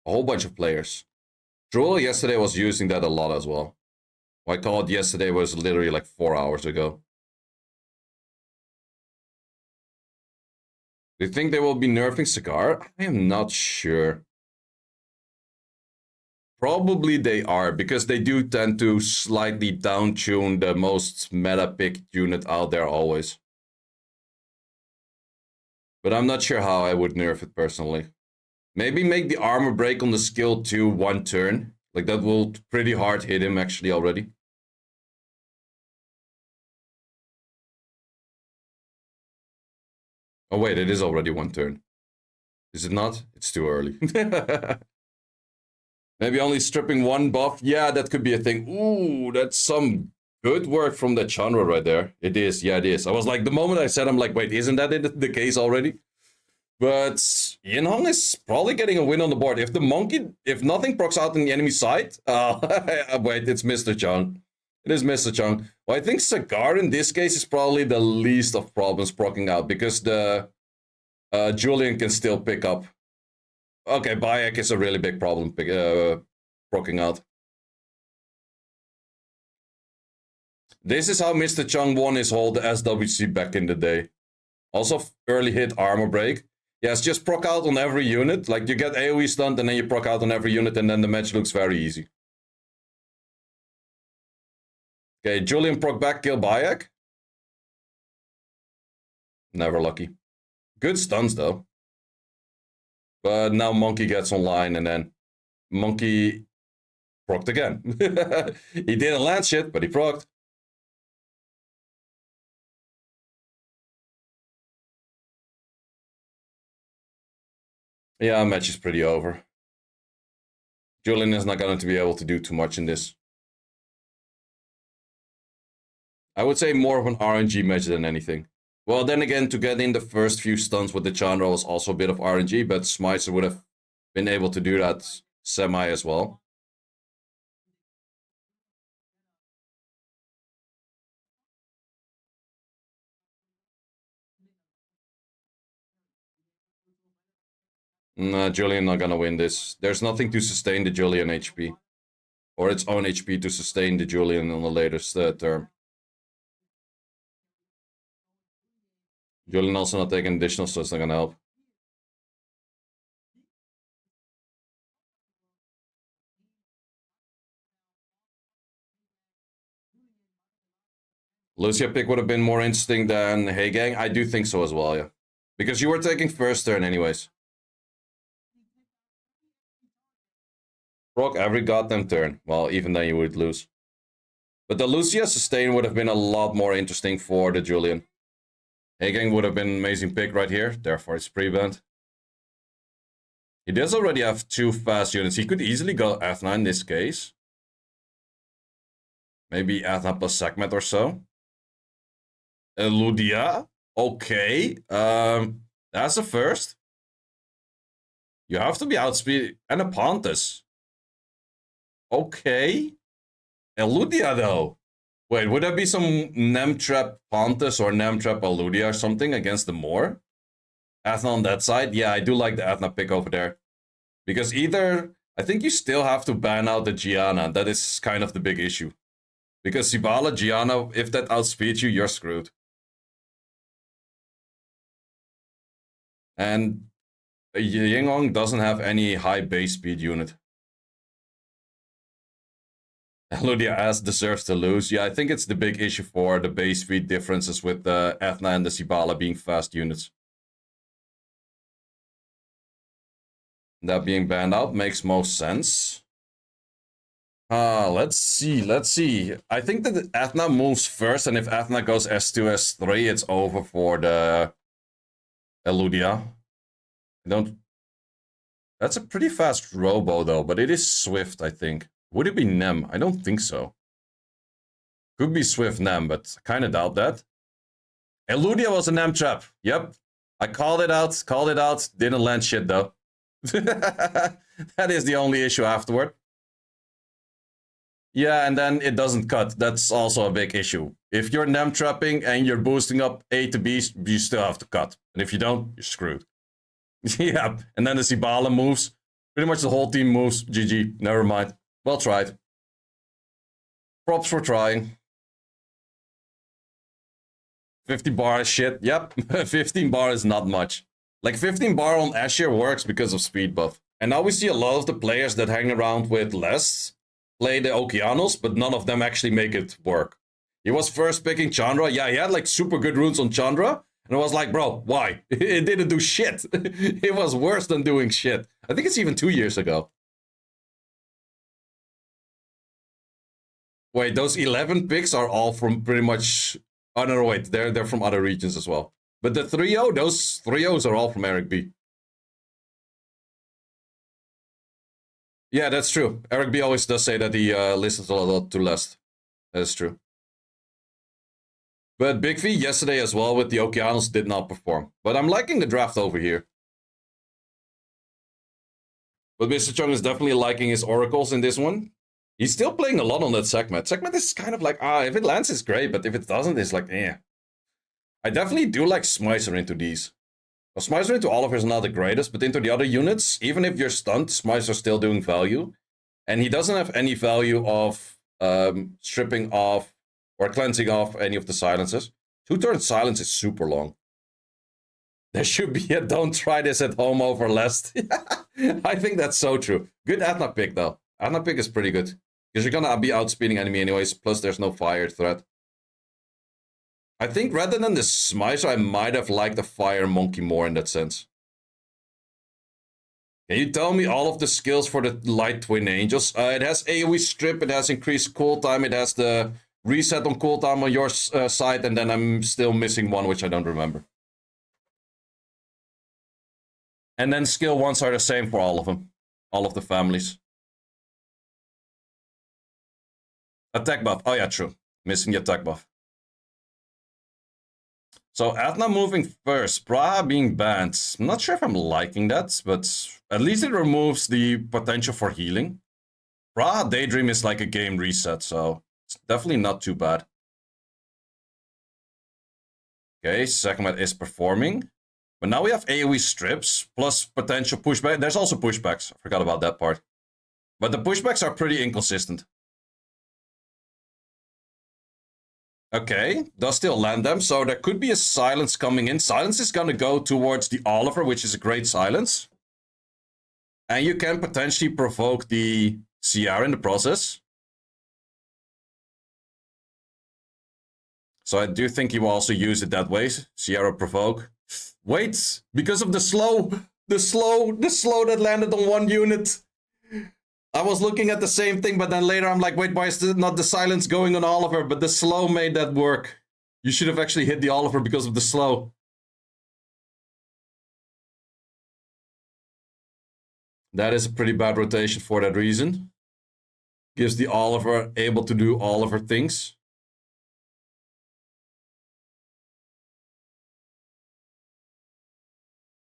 a whole bunch of players. Drool yesterday was using that a lot as well. I called yesterday was literally like 4 hours ago. Do you think they will be nerfing Cigar? I am not sure. Probably they are, because they do tend to slightly down-tune the most meta-picked unit out there always. But I'm not sure how I would nerf it personally. Maybe make the armor break on the skill 2 one turn. Like, that will pretty hard hit him actually already. Oh wait, it is already one turn. Is it not? It's too early. Maybe only stripping one buff. Yeah, that could be a thing. Ooh, that's some good work from the Chandra right there. It is. Yeah, it is. I was like, the moment I said, I'm like, wait, isn't that the case already? But Yinhong is probably getting a win on the board. If the monkey, if nothing procs out on the enemy side, wait, it's mr.chung. It is mr.chung. Well, I think Cigar in this case is probably the least of problems procking out, because the Julian can still pick up. Okay, Bayek is a really big problem procking out. This is how mr.chung won his whole SWC back in the day. Also, early hit armor break. Yes, just proc out on every unit. Like, you get AoE stunned and then you proc out on every unit, and then the match looks very easy. Okay, Julian proc back, kill Bayek. Never lucky. Good stuns, though. But now Monkey gets online, and then Monkey procced again. He didn't land shit, but he procced. Yeah, match is pretty over. Julian is not going to be able to do too much in this. I would say more of an RNG match than anything. Well, then again, to get in the first few stuns with the Chandra was also a bit of RNG, but Smicer would have been able to do that semi as well. Nah, Julian not gonna win this. There's nothing to sustain the Julian HP. Or its own HP to sustain the Julian on the latest term. Julian also not taking additional, so it's not gonna help. Lucia pick would have been more interesting than Hey Gang. I do think so as well, yeah. Because you were taking first turn anyways. Proc every goddamn turn. Well, even then you would lose. But the Lucia sustain would have been a lot more interesting for the Julian. Hey Gang would have been an amazing pick right here. Therefore, it's pre-banned. He does already have 2 fast units. He could easily go F9 in this case. Maybe Athna plus Sekhmet or so. Ludia. Okay. That's a first. You have to be outspeed. And a Pontus. Okay. Eludia, though. Wait, would there be some Nemtrap Pontus or Nemtrap Eludia or something against the Moor? Athna on that side? Yeah, I do like the Athna pick over there. Because either... I think you still have to ban out the Gianna. That is kind of the big issue. Because Sibala, Gianna, if that outspeeds you, you're screwed. And Yinhong doesn't have any high base speed unit. Ludia as deserves to lose. Yeah, I think it's the big issue for the base speed differences with the Athna and the Sibala being fast units. That being banned out makes most sense. Let's see. I think that Athna moves first, and if Athna goes S2, S3, it's over for the Eludia. That's a pretty fast robo, though, but it is Swift, I think. Would it be Nem? I don't think so. Could be Swift Nem, but I kind of doubt that. Eludia was a Nem trap. Yep. I called it out. Didn't land shit, though. That is the only issue afterward. Yeah, and then it doesn't cut. That's also a big issue. If you're Nem trapping and you're boosting up A to B, you still have to cut. And if you don't, you're screwed. Yeah, and then the Sibala moves. Pretty much the whole team moves. GG. Never mind. Well tried. Props for trying. 50 bar is shit. Yep, 15 bar is not much. Like 15 bar on Asher works because of speed buff. And now we see a lot of the players that hang around with less play the Okeanos, but none of them actually make it work. He was first picking Chandra. Yeah, he had like super good runes on Chandra. And I was like, bro, why? It didn't do shit. It was worse than doing shit. I think it's even 2 years ago. Wait, those 11 picks are all from pretty much... Oh, no, wait. They're from other regions as well. But the 3-0, those 3-0s are all from Eric B. Yeah, that's true. Eric B always does say that he listens a lot to Lest. That is true. But Big V yesterday as well with the Okeanos did not perform. But I'm liking the draft over here. But mr.chung is definitely liking his oracles in this one. He's still playing a lot on that segment. Segment is kind of like, if it lands, it's great. But if it doesn't, it's like, eh. I definitely do like Smicer into these. Well, Smicer into Oliver is not the greatest, but into the other units, even if you're stunned, Smicer's still doing value. And he doesn't have any value of stripping off or cleansing off any of the silences. 2-turn silence is super long. There should be a don't try this at home over Lest. I think that's so true. Good Athena pick though. Athena pick is pretty good. Because you're gonna be outspeeding enemy anyways, plus there's no fire threat. I think rather than the Smicer, I might have liked the Fire Monkey more in that sense. Can you tell me all of the skills for the Light Twin Angels? It has AoE strip, it has increased cooltime, it has the reset on cooltime on your side, and then I'm still missing one, which I don't remember. And then skill ones are the same for all of them. All of the families. Attack buff. Oh yeah, true. Missing the attack buff. So Athena moving first, Praha being banned. I'm not sure if I'm liking that, but at least it removes the potential for healing. Praha Daydream is like a game reset, so it's definitely not too bad. Okay, Segment is performing. But now we have AoE strips, plus potential pushback. There's also pushbacks, I forgot about that part. But the pushbacks are pretty inconsistent. Okay, does still land them, so there could be a silence coming in. Silence is gonna go towards the Oliver, which is a great silence. And you can potentially provoke the Sierra in the process. So I do think he will also use it that way. Sierra provoke. Wait, because of the slow that landed on one unit. I was looking at the same thing, but then later I'm like, wait, why is not the silence going on Oliver? But the slow made that work. You should have actually hit the Oliver because of the slow. That is a pretty bad rotation for that reason. Gives the Oliver able to do Oliver things.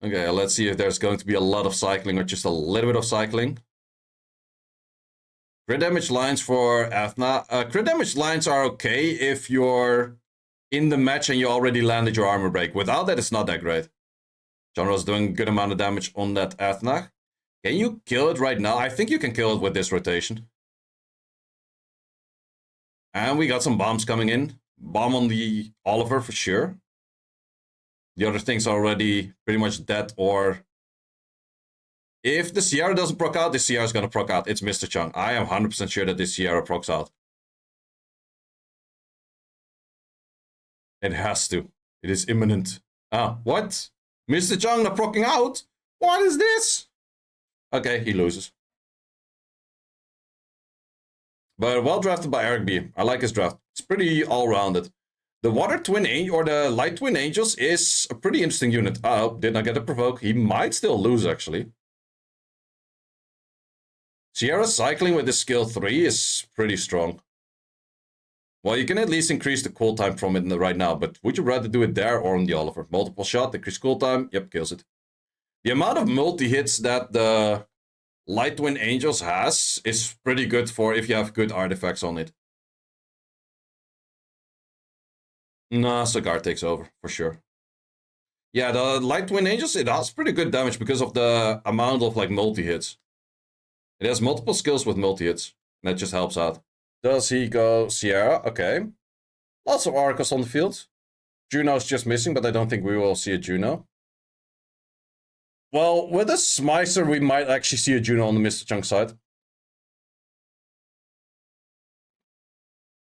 Okay, let's see if there's going to be a lot of cycling or just a little bit of cycling. Crit damage lines for Athena. Crit damage lines are okay if you're in the match and you already landed your armor break. Without that, it's not that great. Chandra's doing a good amount of damage on that Athena. Can you kill it right now? I think you can kill it with this rotation. And we got some bombs coming in. Bomb on the Oliver for sure. The other things are already pretty much dead or... If the Sierra doesn't proc out, the Sierra is going to proc out. It's mr.chung. I am 100% sure that this Sierra procs out. It has to. It is imminent. Ah, what? mr.chung not procking out? What is this? Okay, he loses. But well drafted by Eric B. I like his draft. It's pretty all-rounded. The Water Twin Angel, or the Light Twin Angels, is a pretty interesting unit. Oh, did not get a provoke. He might still lose, actually. Sierra cycling with the skill 3 is pretty strong. Well, you can at least increase the cooltime from it right now, but would you rather do it there or on the Oliver? Multiple shot, increase cooltime, yep, kills it. The amount of multi-hits that the Light Twin Angels has is pretty good for if you have good artifacts on it. Nah, Cigar takes over, for sure. Yeah, the Light Twin Angels, it has pretty good damage because of the amount of, like, multi-hits. It has multiple skills with multi-hits. That just helps out. Does he go Sierra? Okay. Lots of oracles on the field. Juno's just missing, but I don't think we will see a Juno. Well, with a Smicer, we might actually see a Juno on the mr.chung side.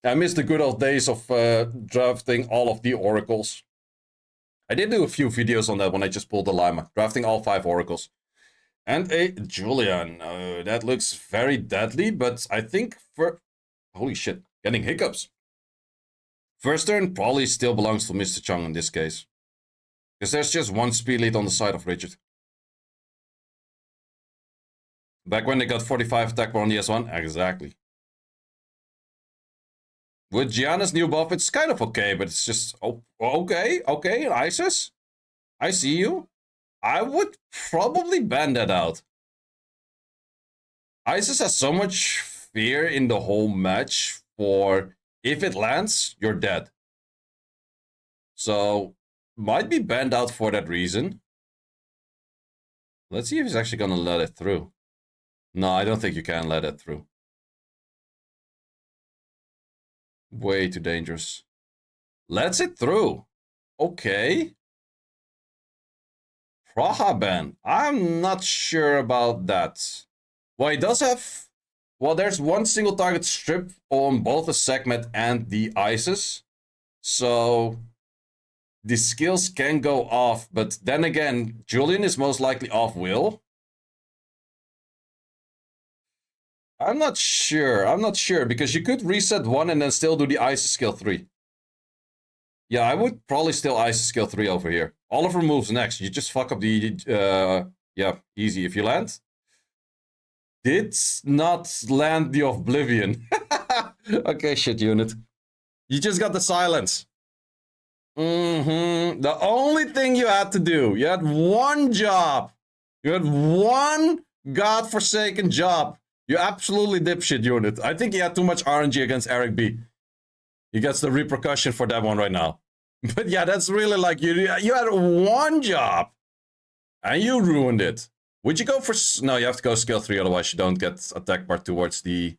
I miss the good old days of drafting all of the oracles. I did do a few videos on that when I just pulled the Lima, drafting all 5 oracles. And a Julian. That looks very deadly, but I think for... Holy shit, getting hiccups. First turn probably still belongs to mr.chung in this case. Because there's just one speed lead on the side of Richard. Back when they got 45 attack bar on the S1? Exactly. With Gianna's new buff, it's kind of okay, but it's just... Oh, okay, Isis? I see you. I would probably ban that out. Isis has so much fear in the whole match for... If it lands, you're dead. So, might be banned out for that reason. Let's see if he's actually gonna let it through. No, I don't think you can let it through. Way too dangerous. Lets it through. Okay. Praha ban. I'm not sure about that. Well, he does have... Well, there's one single target strip on both the Sekhmet and the Isis. So... the skills can go off, but then again, Julian is most likely off will. I'm not sure, because you could reset 1 and then still do the Isis skill 3. Yeah, I would probably still Isis skill 3 over here. Oliver moves next. You just fuck up the... yeah, easy. If you land. Did not land the Oblivion. Okay, shit unit. You just got the silence. The only thing you had to do, you had one job. You had one godforsaken job. You absolutely dipshit unit. I think he had too much RNG against Eric B. He gets the repercussion for that one right now. But yeah, that's really like you had one job. And you ruined it. Would you go for... No, you have to go skill 3, otherwise you don't get attack bar towards the...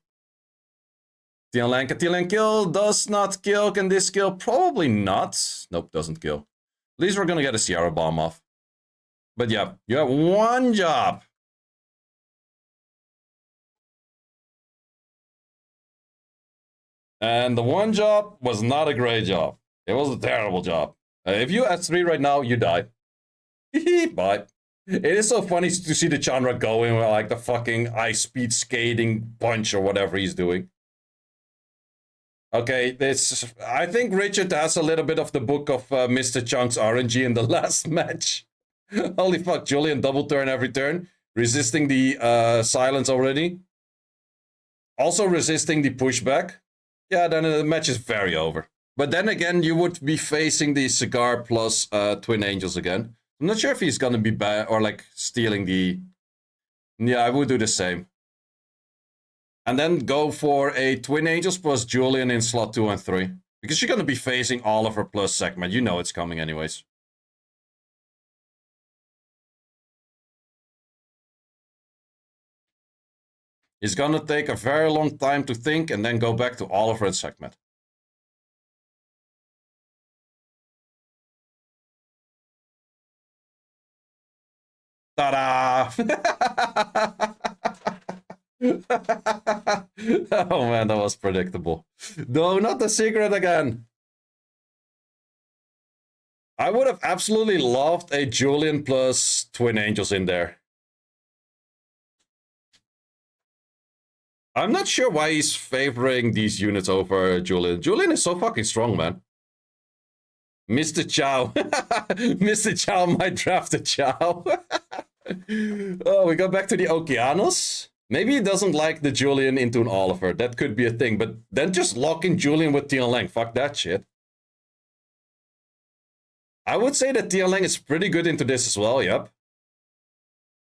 Tianlang. Tianlang kill, does not kill. Can this kill? Probably not. Nope, doesn't kill. At least we're gonna get a Sierra bomb off. But yeah, you have one job. And the one job was not a great job. It was a terrible job. If you at 3 right now, you die. Bye. It is so funny to see the Chandra going with like the fucking ice speed skating punch or whatever he's doing. Okay, this... I think Richard has a little bit of the book of mr.chung's RNG in the last match. Holy fuck, Julian double turn every turn. Resisting the silence already. Also resisting the pushback. Yeah, then the match is very over. But then again, you would be facing the Cigar plus Twin Angels again. I'm not sure if he's gonna be bad or like stealing the... Yeah, I would do the same. And then go for a Twin Angels plus Julian in slot 2 and 3. Because you're gonna be facing Oliver plus Sekhmet. You know it's coming anyways. He's gonna take a very long time to think and then go back to Oliver and Sekhmet. Ta-da! Oh man, that was predictable. No, not the secret again. I would have absolutely loved a Julian plus Twin Angels in there. I'm not sure why he's favoring these units over Julian. Julian is so fucking strong, man. Mr. Chow. Mr. Chow might draft a Chow. Oh, we go back to the Okeanos. Maybe he doesn't like the Julian into an Oliver. That could be a thing. But then just lock in Julian with Tianlang. Fuck that shit. I would say that Tianlang is pretty good into this as well, yep.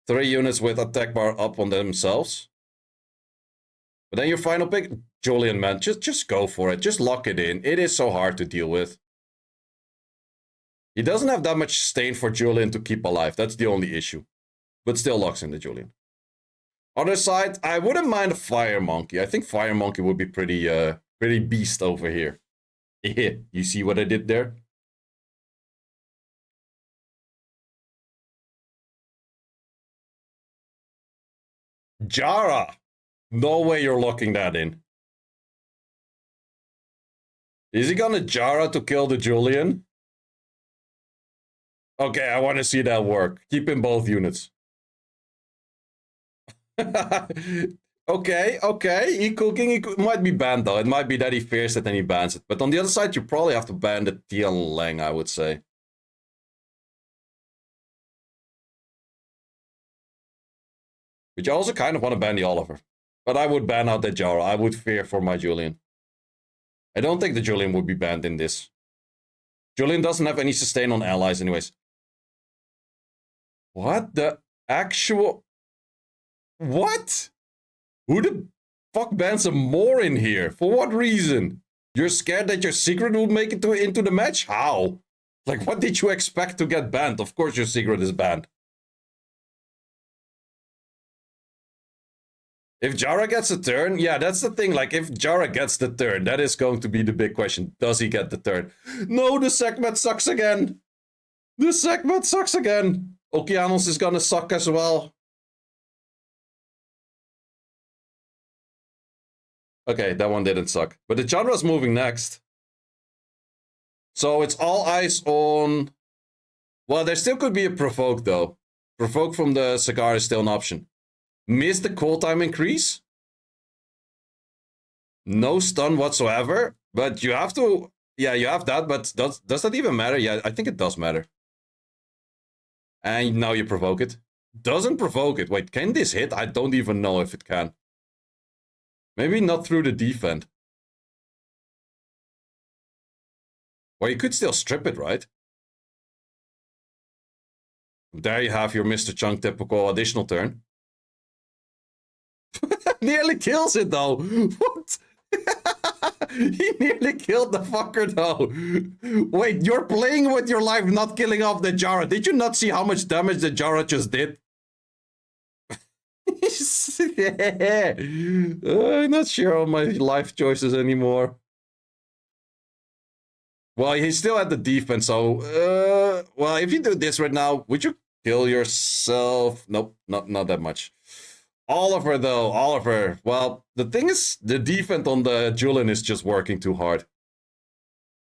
3 units with attack bar up on themselves. But then your final pick, Julian, man, just go for it. Just lock it in. It is so hard to deal with. He doesn't have that much stain for Julian to keep alive. That's the only issue. But still locks in the Julian. Other side, I wouldn't mind a Fire Monkey. I think Fire Monkey would be pretty beast over here. You see what I did there? Jara! No way you're locking that in. Is he gonna Jara to kill the Julian? Okay, I want to see that work. Keep in both units. Okay. He cooking. He might be banned though. It might be that he fears it and he bans it. But on the other side, you probably have to ban the Tian Lang, I would say. But you also kind of want to ban the Oliver. But I would ban out the Jara. I would fear for my Julian. I don't think the Julian would be banned in this. Julian doesn't have any sustain on allies anyways. What the actual... What? Who the fuck bans a more in here? For what reason? You're scared that your secret will make it into the match? How? Like, what did you expect to get banned? Of course your secret is banned. If Jara gets a turn, yeah, that's the thing. Like, if Jara gets the turn, that is going to be the big question. Does he get the turn? No, the segment sucks again. The segment sucks again. Okeanos is gonna suck as well. Okay, that one didn't suck. But the Chandra's moving next. So it's all eyes on... Well, there still could be a provoke, though. Provoke from the cigar is still an option. Miss the call time increase? No stun whatsoever. But you have to... Yeah, you have that, but does that even matter? Yeah, I think it does matter. And now you provoke it. Doesn't provoke it. Wait, can this hit? I don't even know if it can. Maybe not through the defend. Well, you could still strip it, right? There you have your mr.chung typical additional turn. Nearly kills it, though. What? He nearly killed the fucker, though. Wait, you're playing with your life, not killing off the Jara. Did you not see how much damage the Jara just did? I'm not sure on my life choices anymore. Well, he's still at the defense, so... well, if you do this right now, would you kill yourself? Nope, not that much. Oliver, though. Oliver. Well, the thing is, the defense on the Julian is just working too hard.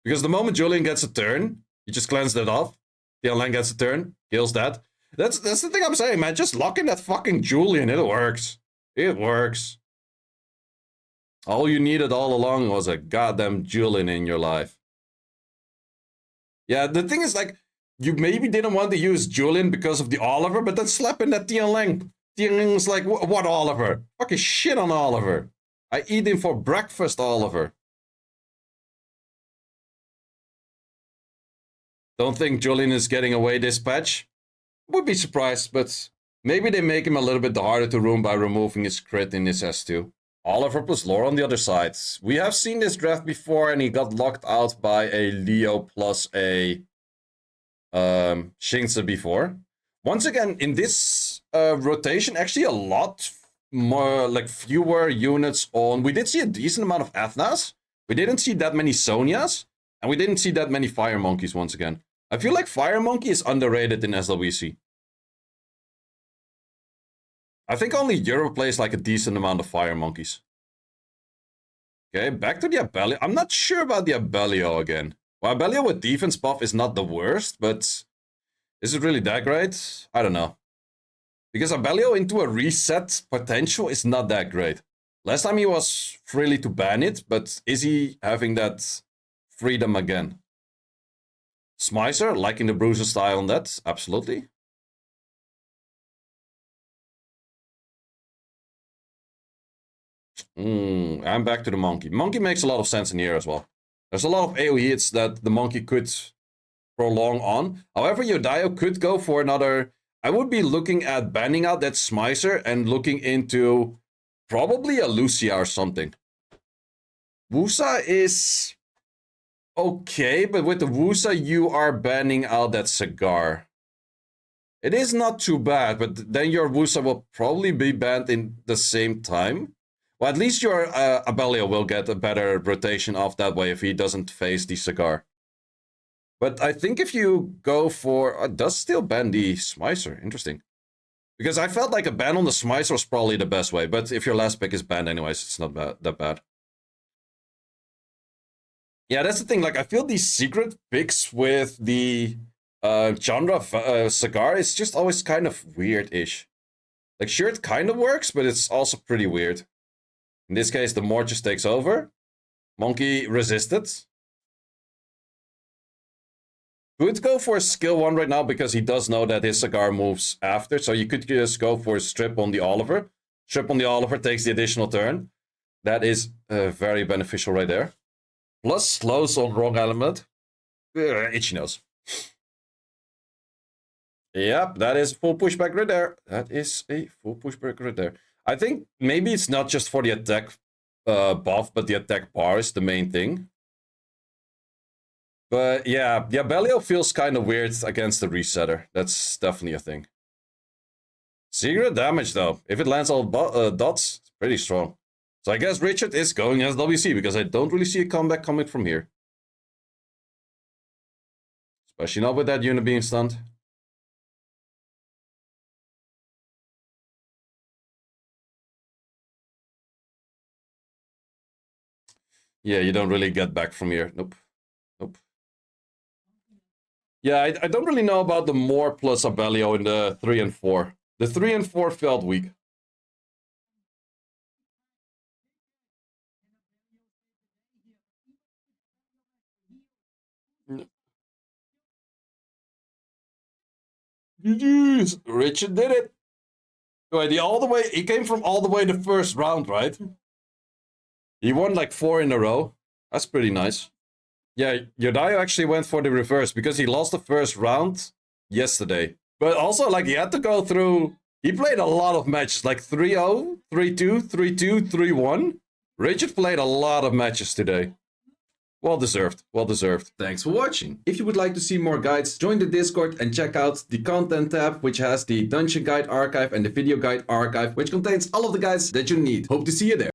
Because the moment Julian gets a turn, you just cleanse that off. Tian Lang gets a turn, kills that. That's the thing I'm saying, man. Just lock in that fucking Julian. It works. It works. All you needed all along was a goddamn Julian in your life. Yeah, the thing is, like, you maybe didn't want to use Julian because of the Oliver, but then slap in that Tian Lang. Tian Lang's like, what Oliver? Fucking shit on Oliver. I eat him for breakfast, Oliver. Don't think Julian is getting away this patch. Would be surprised, but maybe they make him a little bit harder to room by removing his crit in his S2. Oliver plus Lore on the other side. We have seen this draft before and he got locked out by a Leo plus a Shinsa before. Once again, in this rotation, actually a lot more, like fewer units on... We did see a decent amount of Ethnas. We didn't see that many Sonias. And we didn't see that many Fire Monkeys once again. I feel like Fire Monkey is underrated in SWC. I think only Europe plays like a decent amount of Fire Monkeys. Okay, back to the Abellio. I'm not sure about the Abellio again. Well, Abellio with defense buff is not the worst, but... Is it really that great? I don't know. Because Abellio into a reset potential is not that great. Last time he was freely to ban it, but is he having that freedom again? Smicer, liking the Bruiser style on that, absolutely. I'm back to the Monkey. Monkey makes a lot of sense in here as well. There's a lot of AoE hits that the Monkey could prolong on. However, Yodayo could go for another... I would be looking at banning out that Smicer and looking into probably a Lucia or something. Wusa is okay, but with the Wusa, you are banning out that Cigar. It is not too bad, but then your Wusa will probably be banned in the same time. Well, at least your Abellio will get a better rotation off that way if he doesn't face the Cigar. But I think if you go for... it does still ban the Smicer. Interesting. Because I felt like a ban on the Smicer was probably the best way, but if your last pick is banned anyways, it's not that bad. Yeah, that's the thing, like, I feel these secret picks with the genre cigar is just always kind of weird-ish. Like, sure, it kind of works, but it's also pretty weird. In this case, the Mort just takes over. Monkey resisted. Could go for a skill 1 right now because he does know that his cigar moves after. So you could just go for a strip on the Oliver. Strip on the Oliver takes the additional turn. That is very beneficial right there. Plus slows on wrong element. Itchy nose. Yep, that is full pushback right there. That is a full pushback right there. I think maybe it's not just for the attack buff, but the attack bar is the main thing. But yeah, Bellio feels kind of weird against the resetter. That's definitely a thing. Secret damage though. If it lands all dots, it's pretty strong. So I guess Richard is going SWC because I don't really see a comeback coming from here. Especially not with that unit being stunned. Yeah, you don't really get back from here. Nope. Nope. Yeah, I don't really know about the More plus Abellio in the 3 and 4. The 3 and 4 felt weak. GG's. Richard did it. Wait, he came from all the way the first round, right? He won like 4 in a row. That's pretty nice. Yeah, Yodayo actually went for the reverse because he lost the first round yesterday. But also, like, he had to go through... He played a lot of matches, like 3-0, 3-2, 3-2, 3-1. Richard played a lot of matches today. Well deserved, well deserved. Thanks for watching. If you would like to see more guides, join the Discord and check out the content tab, which has the Dungeon Guide archive and the Video Guide archive, which contains all of the guides that you need. Hope to see you there.